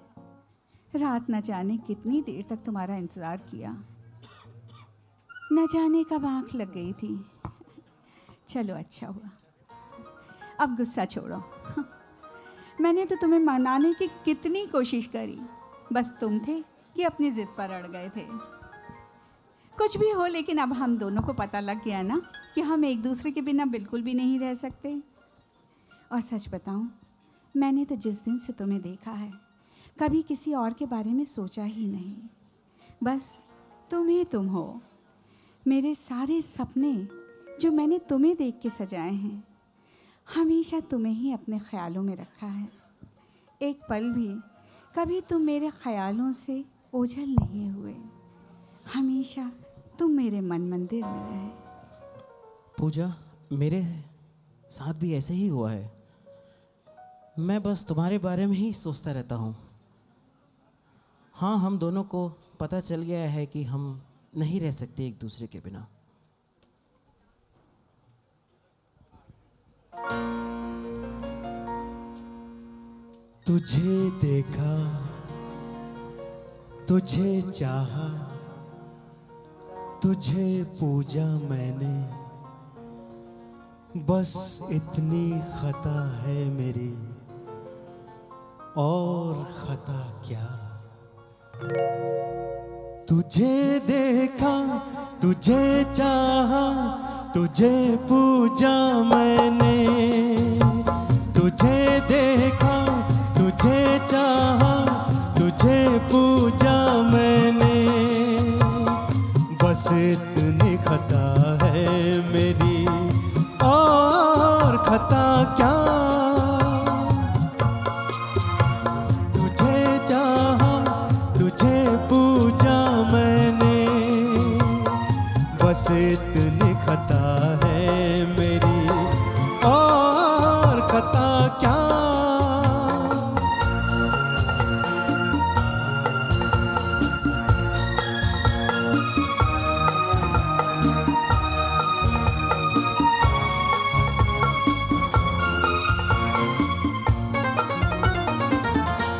रात न जाने कितनी देर तक तुम्हारा इंतज़ार किया, न जाने कब आँख लग गई थी। चलो अच्छा हुआ। अब गुस्सा छोड़ो। मैंने तो तुम्हें मनाने की कितनी कोशिश करी, बस तुम थे कि अपनी ज़िद पर अड़ गए थे। कुछ भी हो, लेकिन अब हम दोनों को पता लग गया ना कि हम एक दूसरे के बिना बिल्कुल भी नहीं रह सकते। और सच बताऊं, मैंने तो जिस दिन से तुम्हें देखा है कभी किसी और के बारे में सोचा ही नहीं। बस तुम हो। मेरे सारे सपने जो मैंने तुम्हें देख के सजाए हैं, हमेशा तुम्हें ही अपने ख्यालों में रखा है। एक पल भी कभी तुम मेरे ख्यालों से ओझल नहीं हुए। हमेशा तुम मेरे मन मंदिर में रहे। पूजा, मेरे साथ भी ऐसे ही हुआ है। मैं बस तुम्हारे बारे में ही सोचता रहता हूँ। हाँ, हम दोनों को पता चल गया है कि हम नहीं रह सकते एक दूसरे के बिना। तुझे देखा, तुझे चाहा, तुझे पूजा मैंने, बस इतनी खता है मेरी, और खता क्या। तुझे देखा, तुझे चाहा, तुझे पूजा मैंने, तुझे देखा, तुझे चाहा, तुझे पूजा मैंने, बस इतनी खता है मेरी, और खता क्या। तुझे चाहा, तुझे पूजा मैंने, बस इतनी खता है मेरी, और खता क्या।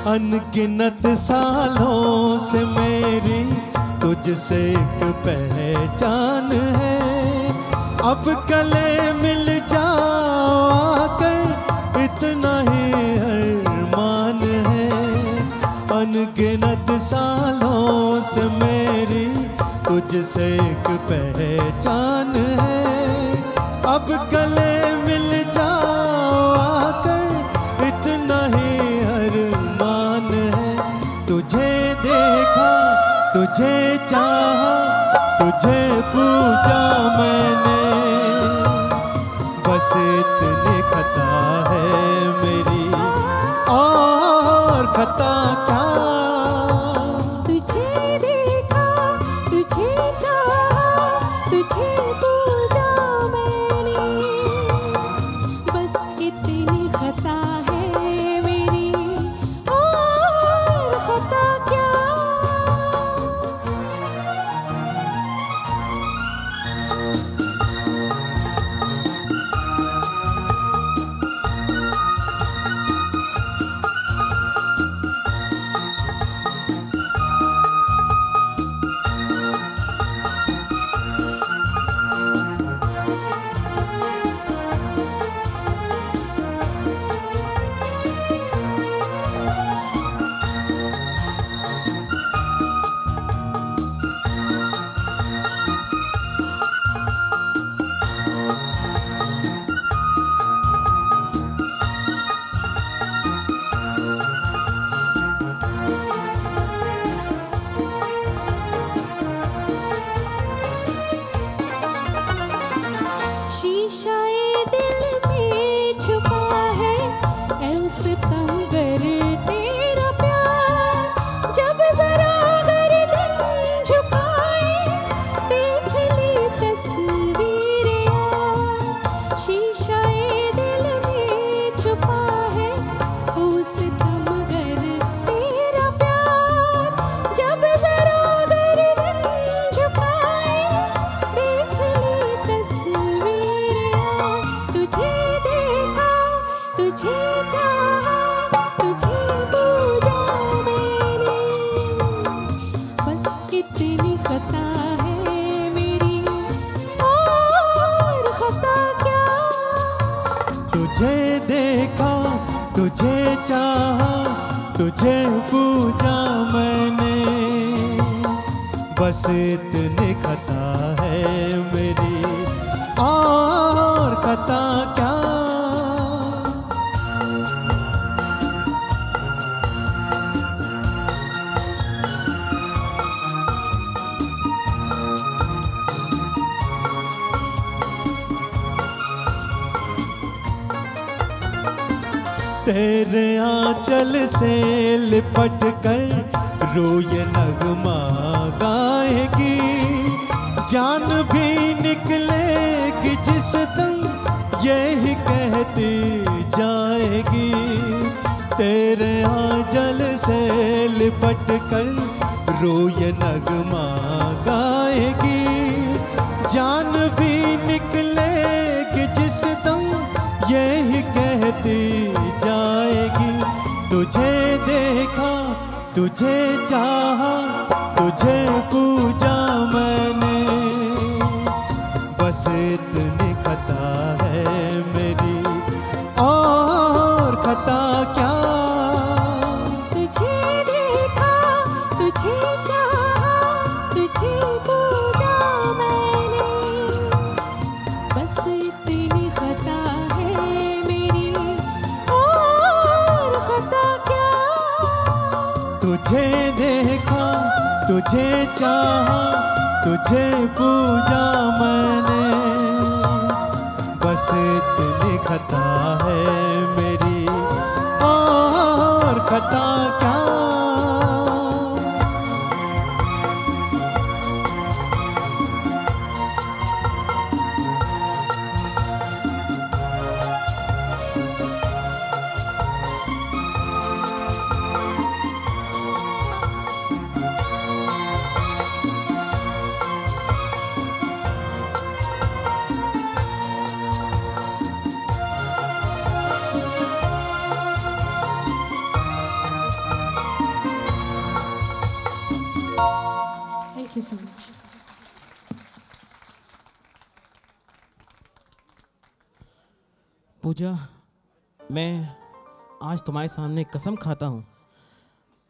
अनगिनत सालों से मेरी तुझसे एक पहचान है, अब गले मिल जाओ आकर इतना ही अरमान है। अनगिनत सालों से मेरी तुझसे एक पहचान है, अब गले मिल जाओ आकर इतना ही अरमान है। तुझे देखा, तुझे चाहा, तुझे पूजा मैंने, बस इतनी खता है मेरी, और खता क्या। तुझे देखा, तुझे चाहा, तुझे पूजा मैंने, बस इतनी खता है मेरी, और खता क्या। शीशाए दिल में छुपा है ऐ सितंबर तेरा प्यार, जब जरा गर्दन झुकाए देख ली तस्वीरें यार। शीशाए दिल में छुपा है ऐ सितंबर तेरा प्यार, जब जरा गर्दन झुकाए देख तुझे चाहा, तुझे पूजा मैंने, बस इतनी खता है मेरी, और खता क्या। तेरे आंचल से लिपट कर रोए नगमा गाएगी, जान भी निकलेगी जिस दिन यही कहती जाएगी। तेरे आंचल से लिपट कर रोए नगमा गाएगी, जान भी निकलेगी जिस दिन यही कहती जाएगी। तुझे देखा, तुझे चाहा, तुझे पूजा मैंने, बस इतनी खता है मेरी, और खता क्या। तुझे देखा, तुझे चाहा, तुझे पूजा मैंने, बस इतनी खता है मेरी, और खता क्या। तुझे देखा, तुझे चाहा, तुझे पूजा मैंने, बस इतनी खता है मेरी, और खता क्या। Thank you so much. पूजा, मैं आज तुम्हारे सामने कसम खाता हूँ,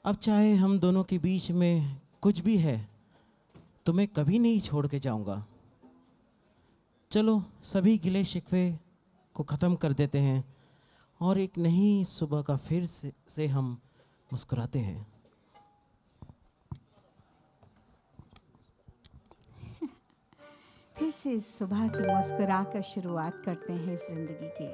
अब चाहे हम दोनों के बीच में कुछ भी है, तुम्हें कभी नहीं छोड़ के जाऊँगा। चलो सभी गिले शिकवे को ख़त्म कर देते हैं और एक नई सुबह का फिर से हम मुस्कुराते हैं। फिर से इस सुबह की मुस्कुरा कर शुरुआत करते हैं इस जिंदगी की।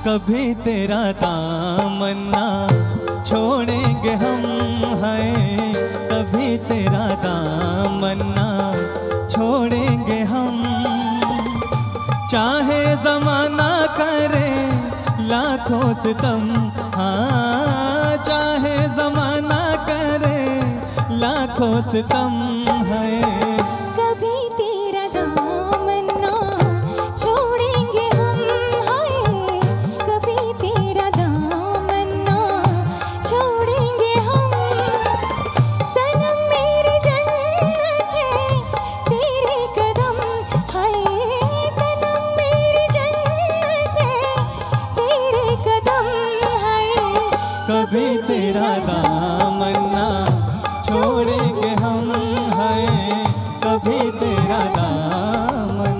कभी तेरा दामन्ना छोड़ेंगे हम, हैं कभी तेरा दामन्ना छोड़ेंगे हम। चाहे ज़माना करे लाखों सितम, हाँ चाहे ज़माना करे लाखों सितम है। कभी तेरा दामन्ना छोड़ेंगे हम, हाय कभी तेरा दामन्ना छोड़ेंगे हम। सनम मेरी जन्नत है तेरे कदम, हाय सनम मेरी जन्नत है तेरे कदम, हाय कभी तेरा दामन्ना छोड़ेंगे हम, हैं कभी तेरा दामन।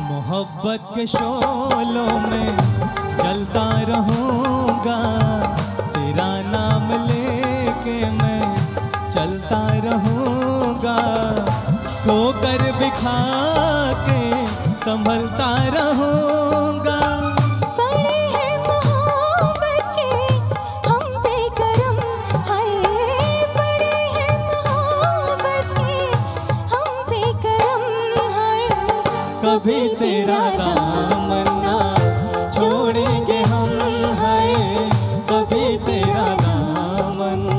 मोहब्बत के शोलों में चलता रहूँगा, तेरा नाम लेके मैं चलता रहूँगा। कभी तेरा दामन ना छोड़ेंगे हम, है कभी तेरा दामन।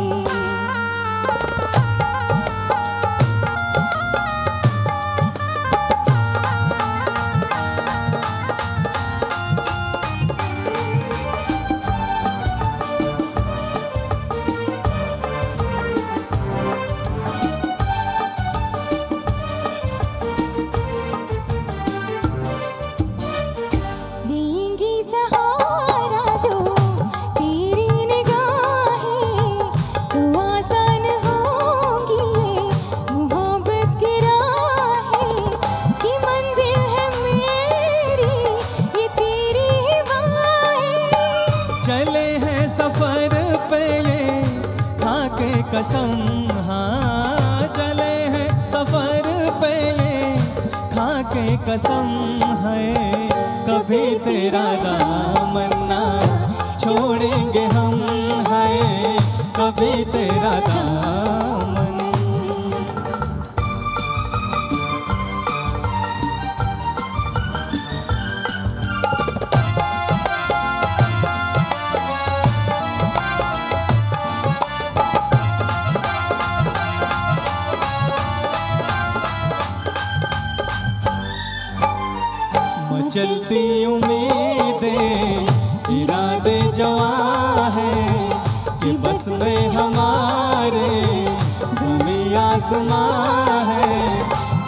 देंगी सहारा जो तेरी निगाहें, तो आसान होगी ये मोहब्बत की राहें, कि मंजिल है मेरी ये तेरी ही बाहें। चले हैं सफर पे ये खाके कसम, हाँ चले हैं सफर पे ये खाके कसम, है कभी तेरा दामन ना छोड़ेंगे हम, है कभी तेरा दामन। मचलती उम्मीदें इरादे जवां हैं, कि बस में हमारे ज़मीं आसमां है।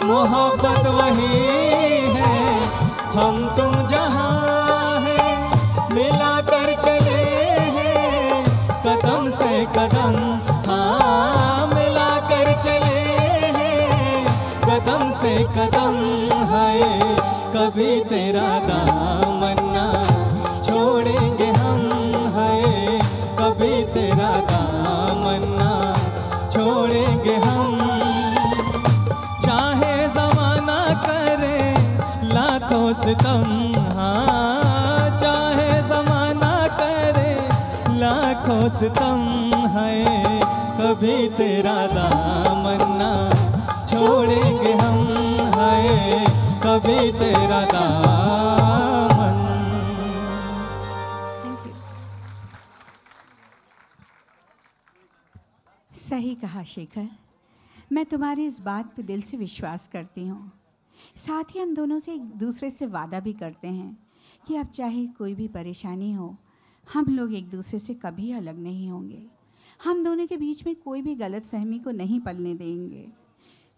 मोहब्बत वही है हम तुम जहाँ हैं, मिला कर चले हैं कदम से कदम, हाँ मिला कर चले हैं कदम से कदम, है कभी तेरा दामन ना छोड़ेंगे हम, है कभी तेरा दामन ना छोड़ेंगे हम। चाहे ज़माना करे लाखों सितम, हाँ चाहे ज़माना करे लाखों सितम, है कभी तेरा दामन ना छोड़ेंगे हम, है कभी तेरा दामन। सही कहा शेखर, मैं तुम्हारी इस बात पे दिल से विश्वास करती हूँ। साथ ही हम दोनों से एक दूसरे से वादा भी करते हैं कि अब चाहे कोई भी परेशानी हो, हम लोग एक दूसरे से कभी अलग नहीं होंगे। हम दोनों के बीच में कोई भी गलतफहमी को नहीं पलने देंगे,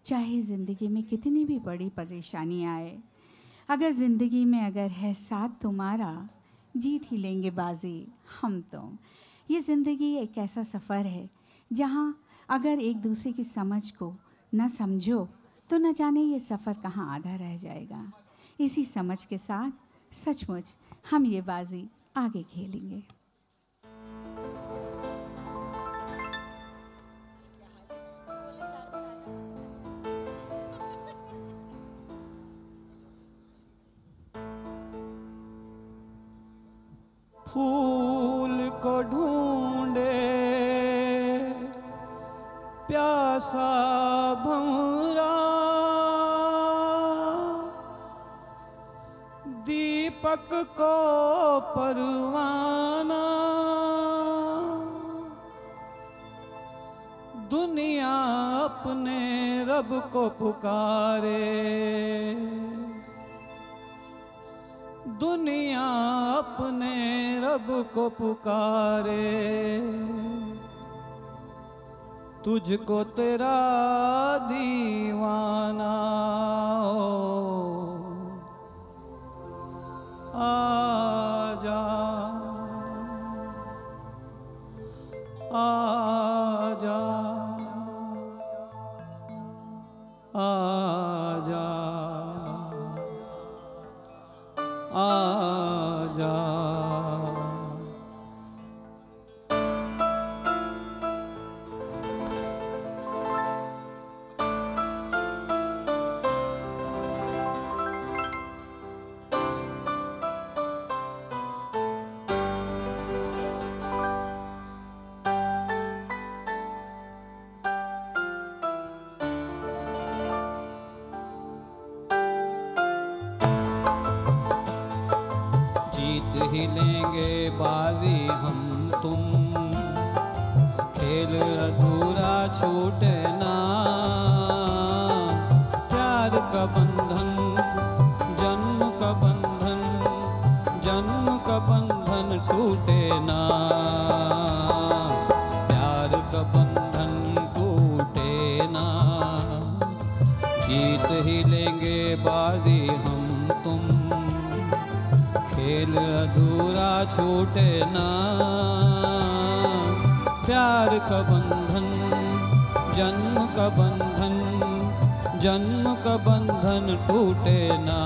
चाहे ज़िंदगी में कितनी भी बड़ी परेशानी आए। अगर ज़िंदगी में अगर है साथ तुम्हारा, जीत ही लेंगे बाजी हम तुम। ये ज़िंदगी एक ऐसा सफ़र है जहाँ अगर एक दूसरे की समझ को न समझो तो न जाने ये सफ़र कहाँ आधा रह जाएगा। इसी समझ के साथ सचमुच हम ये बाजी आगे खेलेंगे। फूल को ढूंढे प्यासा भंवरा, दीपक को परवाना, दुनिया अपने रब को पुकारे, दुनिया अपने रब को पुकारे। तुझको तेरा दीवाना आजा आजा आजा आजा। बाजी हम तुम, खेल अधूरा छूटे ना। प्यार का बंधन जन्म का बंधन, जन्म का बंधन टूटे ना। प्यार का बंधन टूटे ना। जीत ही लेंगे बाजी हम तुम, खेल अधूरा छूटे ना। प्यार का बंधन जन्म का बंधन, जन्म का बंधन टूटे ना।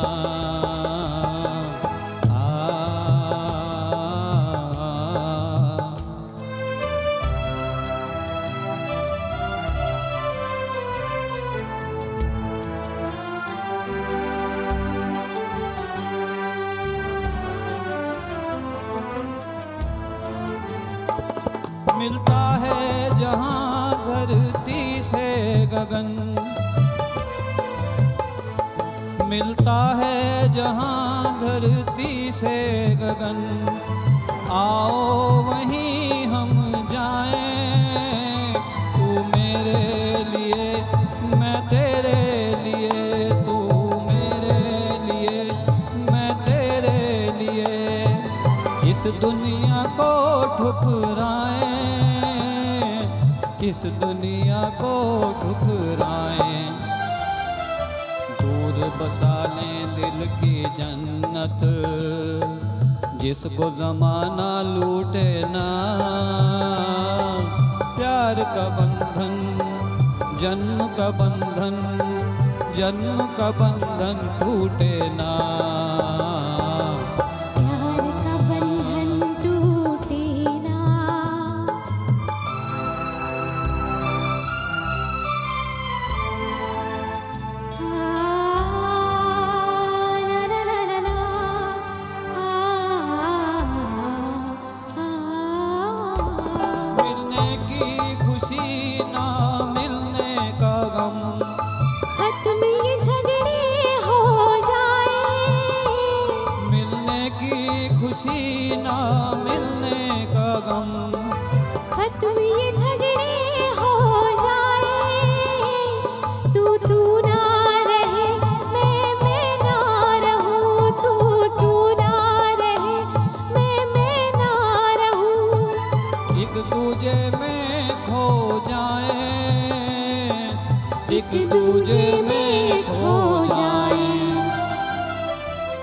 मिलता है जहाँ धरती से गगन, मिलता है जहाँ धरती से गगन। आओ वहीं हम जाएं, तू मेरे लिए मैं तेरे लिए, तू मेरे लिए मैं तेरे लिए। इस दुनिया को ठुकराएं, इस दुनिया को ठुकराएं। दूर बसा लें दिल की जन्नत, जिसको ज़माना लूटे ना। प्यार का बंधन जन्म का बंधन, जन्म का बंधन टूटे ना। खुशी ना मिलने का गम, खत्म ये झगड़े हो जाए। तू ना रहे मैं ना रहूं, तू ना रहे मैं ना रहूं। एक दूजे में खो जाए, एक दूजे में खो जाए।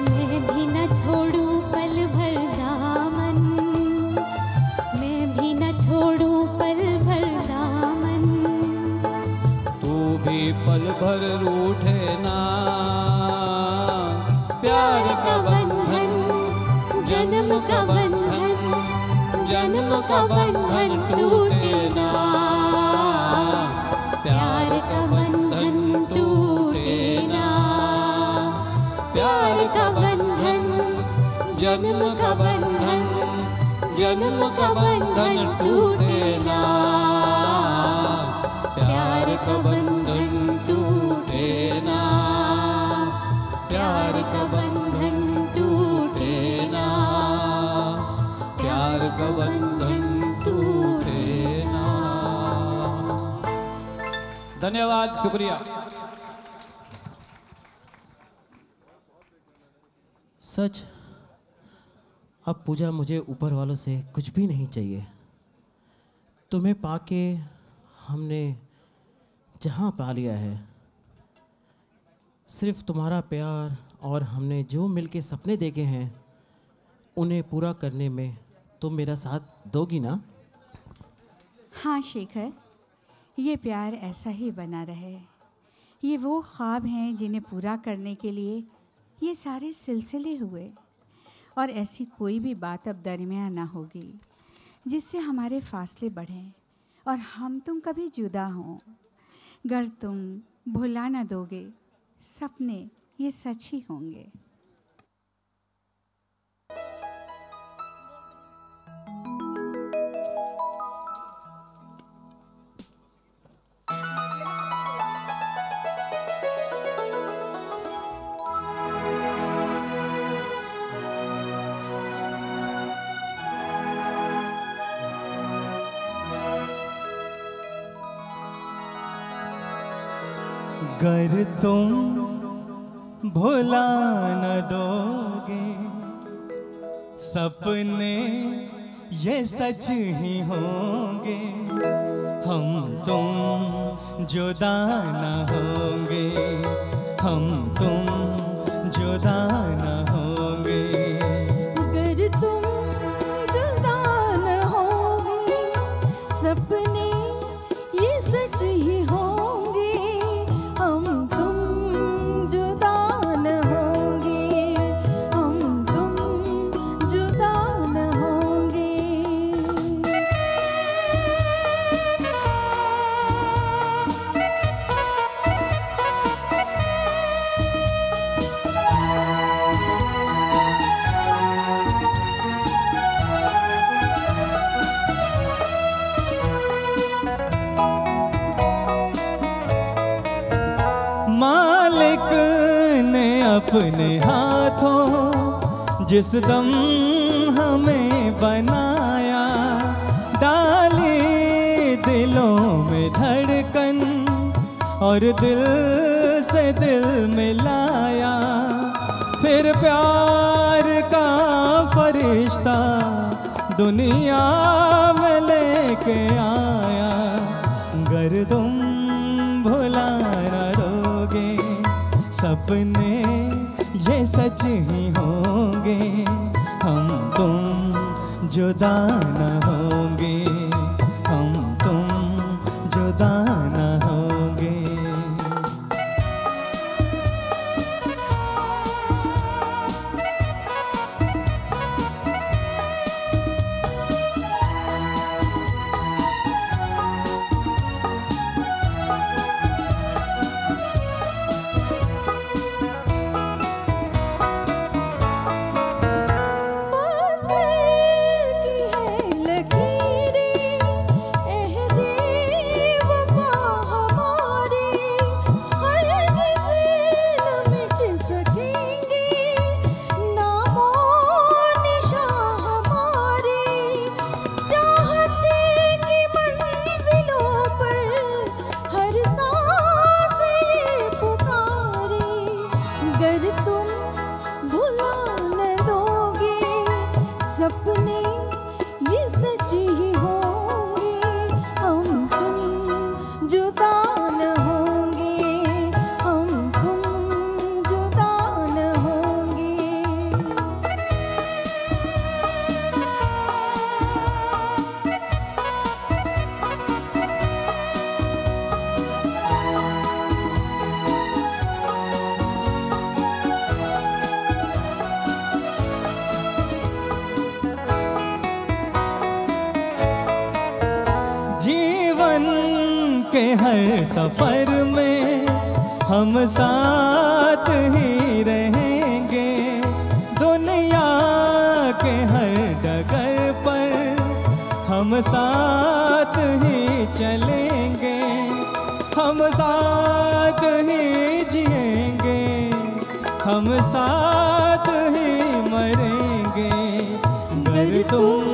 मैं भी न छोड़ूं पल भर दामन, मैं भी न छोड़ूं पल भर दामन। तू भी पल भर रूठे ना। प्यार का बंधन जन्म का बंधन, जन्म का बंधन टूटे ना। प्यार का बंधन टूटे ना। प्यार का बंधन जन्म का बंधन, जन्म का बंधन टूटे ना। प्यार का बंधन टूटे ना। प्यार का बंधन टूटे ना। प्यार का बंधन टूटे ना। धन्यवाद, शुक्रिया। सच अब पूजा मुझे ऊपर वालों से कुछ भी नहीं चाहिए। तुम्हें पाके हमने जहाँ पा लिया है, सिर्फ तुम्हारा प्यार और हमने जो मिलके सपने देखे हैं उन्हें पूरा करने में तुम मेरा साथ दोगी ना? हाँ शेखर, ये प्यार ऐसा ही बना रहे। ये वो ख्वाब हैं जिन्हें पूरा करने के लिए ये सारे सिलसिले हुए, और ऐसी कोई भी बात अब दरमियाँ ना होगी जिससे हमारे फासले बढ़ें और हम तुम कभी जुदा हों। गर तुम भुला ना दोगे, सपने ये सच ही होंगे। गर तुम भुला न दोगे सपने ये सच ही होंगे, हम तुम जुदा न होंगे, हम तुम जुदा न होंगे। अगर तुम जुदा न होगे सपने ये सच ही होंगे, हम तुम जुदा न होंगे, हम तुम जुदा न होंगे। मालिक ने अपने हाथों जिस दम हमें बनाया, डाली दिलों में धड़कन और दिल से दिल मिलाया, फिर प्यार का फरिश्ता दुनिया में लेके आया। गर तुम भुला न दोगे सपने ये सच ही होंगे, हम तुम जुदा न होंगे, हम तुम जुदा न होंगे। सपने ये सच ही होंगे, हम तुम जुदा न होंगे, हम तुम जुदा न होंगे। जीवन के हर सफर में हम साथ ही रहेंगे, दुनिया के हर डगर पर हम साथ ही चलेंगे, हम साथ ही जिएंगे, हम साथ ही मरेंगे। गर तुम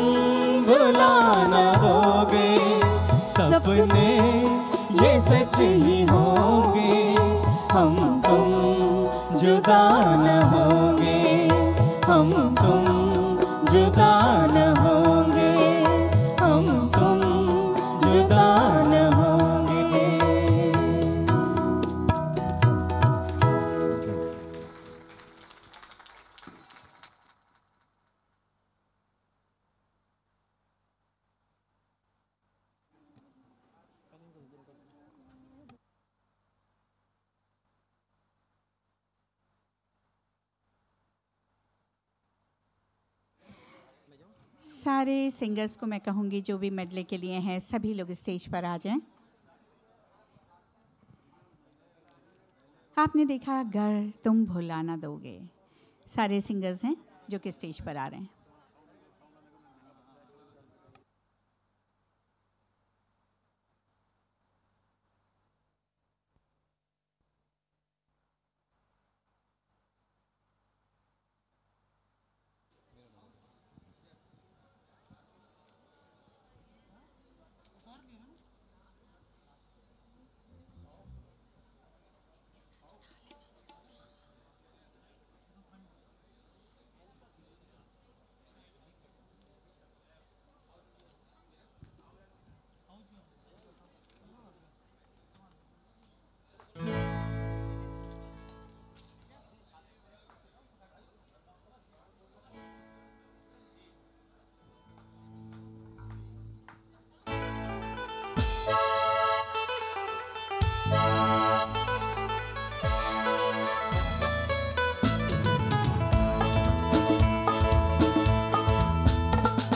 भुला न दोगे सपने ये सच ही होंगे, हम तुम जुदा न होंगे, हम तुम जुदा न होंगे, हम तुम जुदा न होंगे। सारे सिंगर्स को मैं कहूँगी जो भी मेडले के लिए हैं सभी लोग स्टेज पर आ जाएं। आपने देखा गर तुम भुला ना दोगे, सारे सिंगर्स हैं जो कि स्टेज पर आ रहे हैं।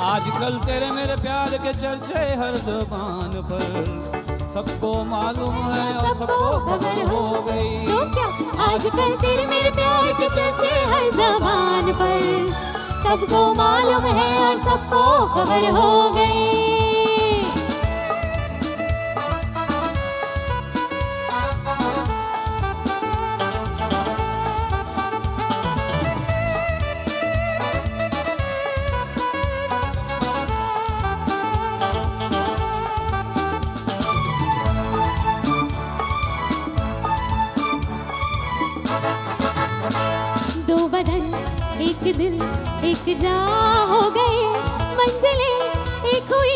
आजकल तेरे मेरे प्यार के चर्चे हर ज़बान पर, सबको मालूम है और सबको खबर हो गई। तो क्या आजकल तेरे मेरे प्यार के चर्चे हर ज़बान पर, सबको मालूम है और सबको खबर हो गई। दो बदन एक दिल एक जा हो गए, मंजिलें एक हुई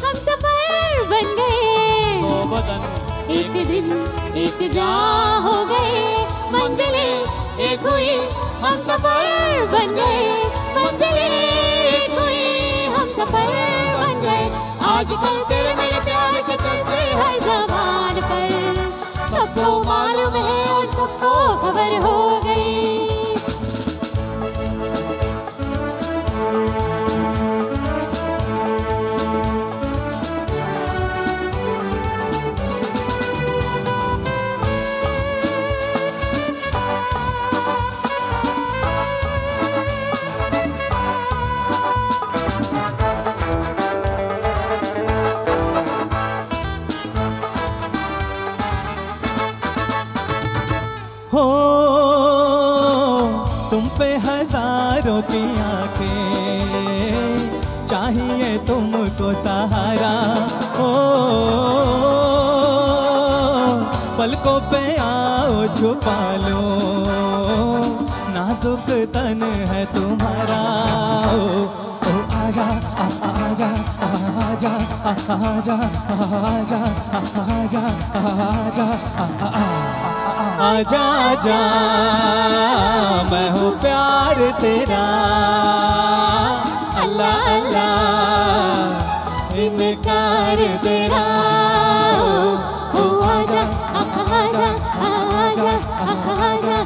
हम सफर बन गए। दो बदन एक दिल एक जा हो गए, मंजिलें एक हुई हम सफर बन गए। मंजिलें एक हुई हम सफर बन गए। आजकल तेरे मेरे प्यार के चर्चे हर ज़बान पर, सबको मालूम है और सबको खबर हो गई। हो तुम पे हजारों की आंखें, चाहिए तुमको सहारा। हो पलकों पे आओ छुपा लो, नाजुक तन है तुम्हारा। ओ आजा आजा आजा आजा आजा आजा आजा आजा आजा, मैं हूँ प्यार तेरा। अल्लाह अल्लाह इनकार तेरा। ओ आजा आजा आजा आजा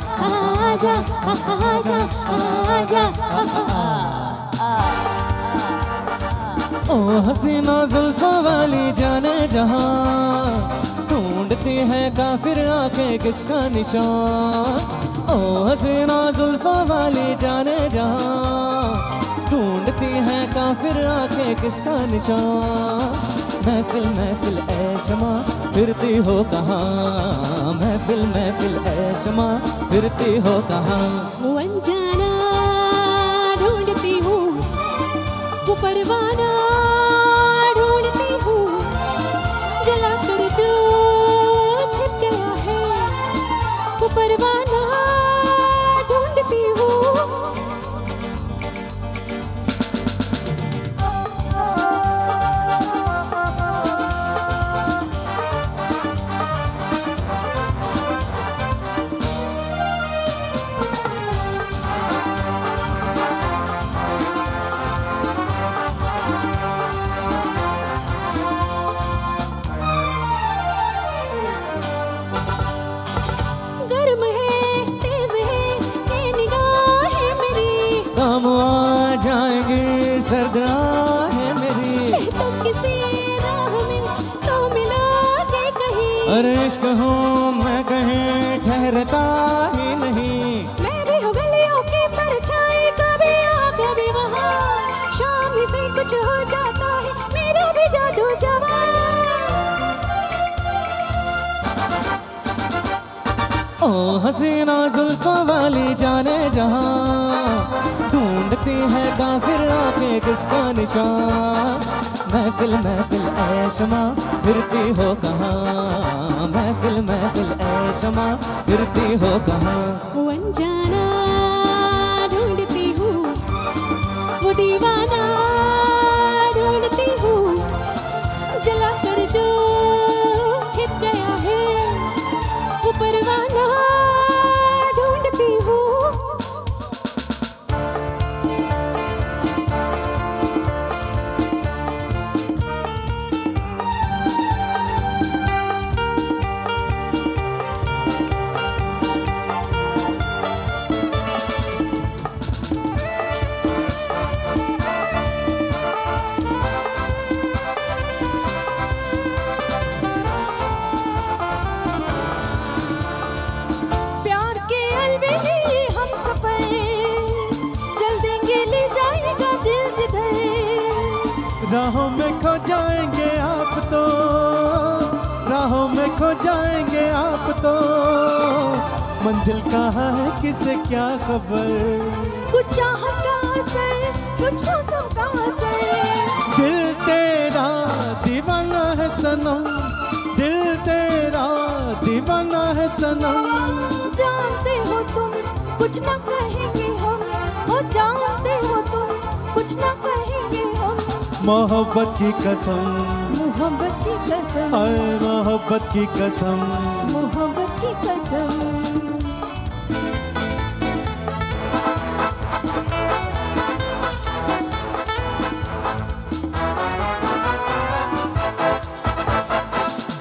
आजा आजा आजा। ओ हसीना जुल्फों वाली जाने जहां, ढूंढती है काफिर आंखें किसका निशान। ओ हसीना जुल्फों वाली जाने जहां, ढूंढती है काफिर आंखें किसका निशान। महफिल महफिल ऐ शमा फिरती हो कहाँ, महफिल महफिल ऐ शमा फिरती हो कहाँ। वो अनजाना ढूंढती हूँ, वो परवाना ढूंढती हूँ, जलाकर जो छिप गया है। वो परवाना ढूंढती हूँ। गर्म है तेज है ये निगाहें मेरी, काम आ जाएंगे सर्द राहें मेरी। तो किसी राह में तो मिला दे कहीं। अरे इश्क हूँ मैं कहीं ठहरता ही नहीं। मैं भी हूँ गलियों की परछाई, कभी यहाँ कभी वहाँ। शाम से कुछ हो जाता है मेरा भी जादू जवान। ओ हसीना जुल्फों वाली जाने जहां, ढूंढती है काफिर आंखें किसका निशान। महफिल महफिल ऐ शमा फिरती हो कहाँ, महफिल महफिल ऐ शमा फिरती हो कहाँ। वो अनजाना ढूंढती हूँ, वो दीवाना ढूंढती हूँ, जलाकर जो छिप गया है। वो परवाना ढूंढती हूँ। राहों में खो जाएंगे आप तो, राहों में खो जाएंगे आप तो, मंजिल कहाँ है किसे क्या खबर। कुछ चाहत का असर, कुछ मौसम का असर। दिल तेरा दीवाना है सनम, दिल तेरा दीवाना है सनम। जानते हो तुम कुछ ना कहेंगे हम, ओ जानते हो तुम कुछ ना कहेंगे हम। मोहब्बत की कसम, मोहब्बत की कसम, आए मोहब्बत की कसम, मोहब्बत की कसम।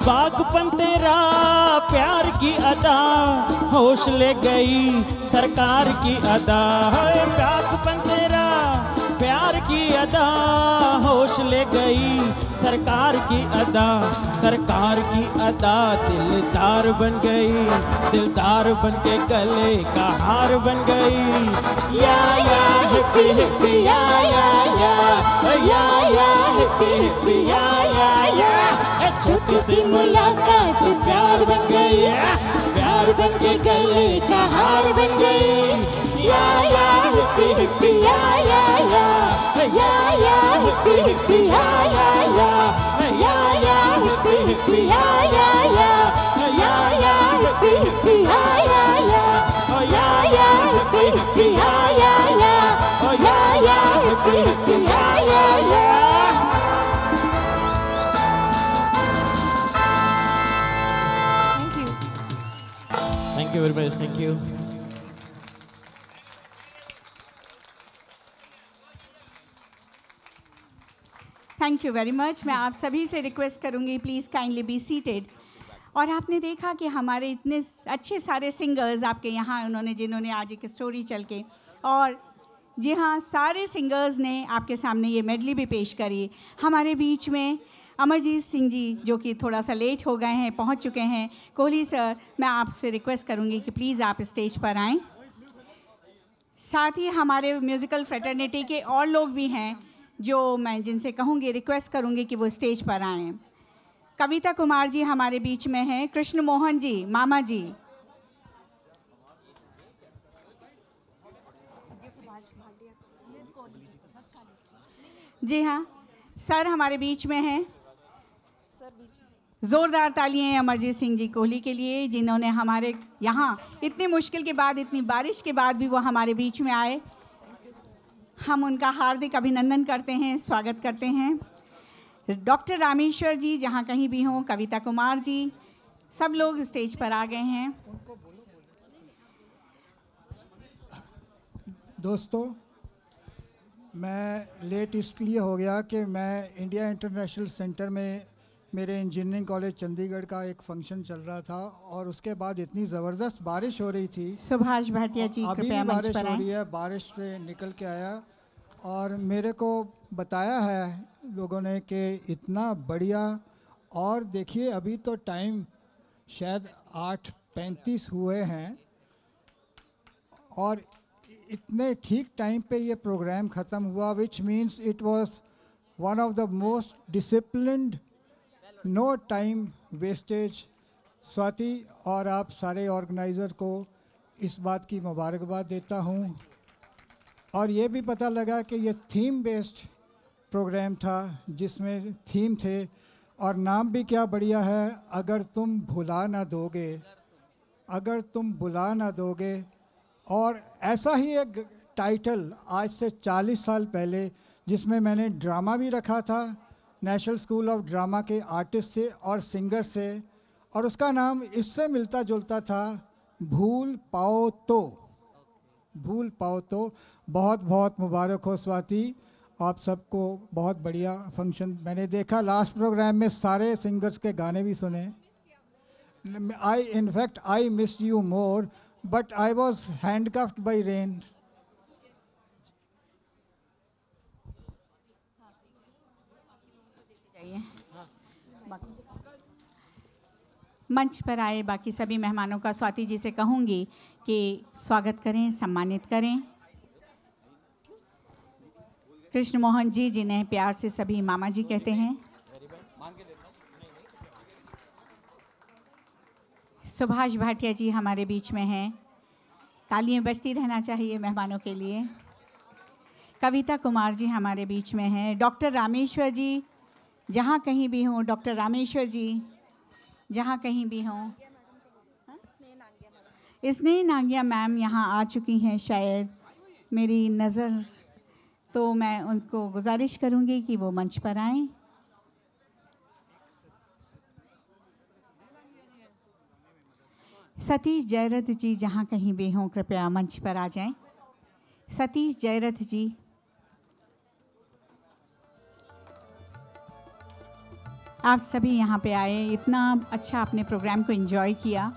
बागपन तेरा प्यार की अदा, होश ले गई सरकार की अदा। है बागपन तेरा प्यार की अदा, होश ले गई सरकार की अदा। सरकार की अदा दिलदार बन गई, दिलदार बन के गले का हार बन गई। या हिप्पी हिप्पी या हिप्पी हिप्पी या। छोटी सी मुलाकात प्यार बन गई, प्यार बन के गले का हार बन गई। या हिप्पी हिप्पी या हिप्पी हिप्पी या हिप्पी हिप्पी या हिप्पी हिप्पी या हिप्पी हिप्पी या हिप्पी हिप्पी या। Thank you very much. Thank you. Thank you very much. मैं आप सभी से रिक्वेस्ट करूंगी प्लीज़ काइंडली बी सीटेड। और आपने देखा कि हमारे इतने अच्छे सारे सिंगर्स आपके यहाँ उन्होंने जिन्होंने आज एक स्टोरी चल के, और जी हाँ सारे सिंगर्स ने आपके सामने ये मेडली भी पेश करी। हमारे बीच में अमरजीत सिंह जी जो कि थोड़ा सा लेट हो गए हैं, पहुंच चुके हैं। कोहली सर, मैं आपसे रिक्वेस्ट करूंगी कि प्लीज़ आप स्टेज पर आएँ। साथ ही हमारे म्यूज़िकल फ्रेटर्निटी के और लोग भी हैं जो मैं जिनसे कहूँगी, रिक्वेस्ट करूँगी कि वो स्टेज पर आएँ। कविता कुमार जी हमारे बीच में हैं, कृष्ण मोहन जी, मामा जी, जी हाँ सर हमारे बीच में हैं। ज़ोरदार तालियां अमरजीत सिंह जी कोहली के लिए, जिन्होंने हमारे यहाँ इतनी मुश्किल के बाद, इतनी बारिश के बाद भी वो हमारे बीच में आए। हम उनका हार्दिक अभिनंदन करते हैं, स्वागत करते हैं। डॉक्टर रामेश्वर जी जहाँ कहीं भी हों, कविता कुमार जी, सब लोग स्टेज पर आ गए हैं। दोस्तों, मैं लेट इसलिए हो गया कि मैं इंडिया इंटरनेशनल सेंटर में मेरे इंजीनियरिंग कॉलेज चंडीगढ़ का एक फंक्शन चल रहा था और उसके बाद इतनी ज़बरदस्त बारिश हो रही थी। सुभाष भाटिया जी अभी भी बारिश हो रही है, बारिश से निकल के आया और मेरे को बताया है लोगों ने कि इतना बढ़िया। और देखिए अभी तो टाइम शायद 8:35 हुए हैं और इतने ठीक टाइम पे ये प्रोग्राम ख़त्म हुआ, which means it was one of the most disciplined, no time wastage. Swati और आप सारे ऑर्गेनाइज़र को इस बात की मुबारकबाद देता हूँ। और ये भी पता लगा कि ये थीम बेस्ड प्रोग्राम था जिसमें थीम थे और नाम भी क्या बढ़िया है, अगर तुम भुला ना दोगे, अगर तुम भुला ना दोगे। और ऐसा ही एक टाइटल आज से 40 साल पहले जिसमें मैंने ड्रामा भी रखा था नेशनल स्कूल ऑफ ड्रामा के आर्टिस्ट से और सिंगर से, और उसका नाम इससे मिलता जुलता था, भूल पाओ तो। भूल पाओ तो। बहुत बहुत मुबारक हो स्वाति, आप सबको बहुत बढ़िया फंक्शन। मैंने देखा लास्ट प्रोग्राम में सारे सिंगर्स के गाने भी सुने। I missed you more, but I was handcuffed by rain. मंच पर आए बाकी सभी मेहमानों का स्वाति जी से कहूँगी कि स्वागत करें, सम्मानित करें। कृष्ण मोहन जी, जिन्हें प्यार से सभी मामा जी कहते हैं। सुभाष भाटिया जी हमारे बीच में हैं। तालियां बजती रहना चाहिए मेहमानों के लिए। कविता कुमार जी हमारे बीच में हैं। डॉक्टर रामेश्वर जी, जहाँ कहीं भी हों, डॉक्टर रामेश्वर जी जहाँ कहीं भी हों। स्नेह नागिया मैम यहाँ आ चुकी हैं शायद, मेरी नज़र, तो मैं उनको गुजारिश करूँगी कि वो मंच पर आएं। सतीश जयरथ जी जहाँ कहीं भी हों, कृपया मंच पर आ जाएं। सतीश जयरथ जी, आप सभी यहाँ पे आए, इतना अच्छा अपने प्रोग्राम को एंजॉय किया।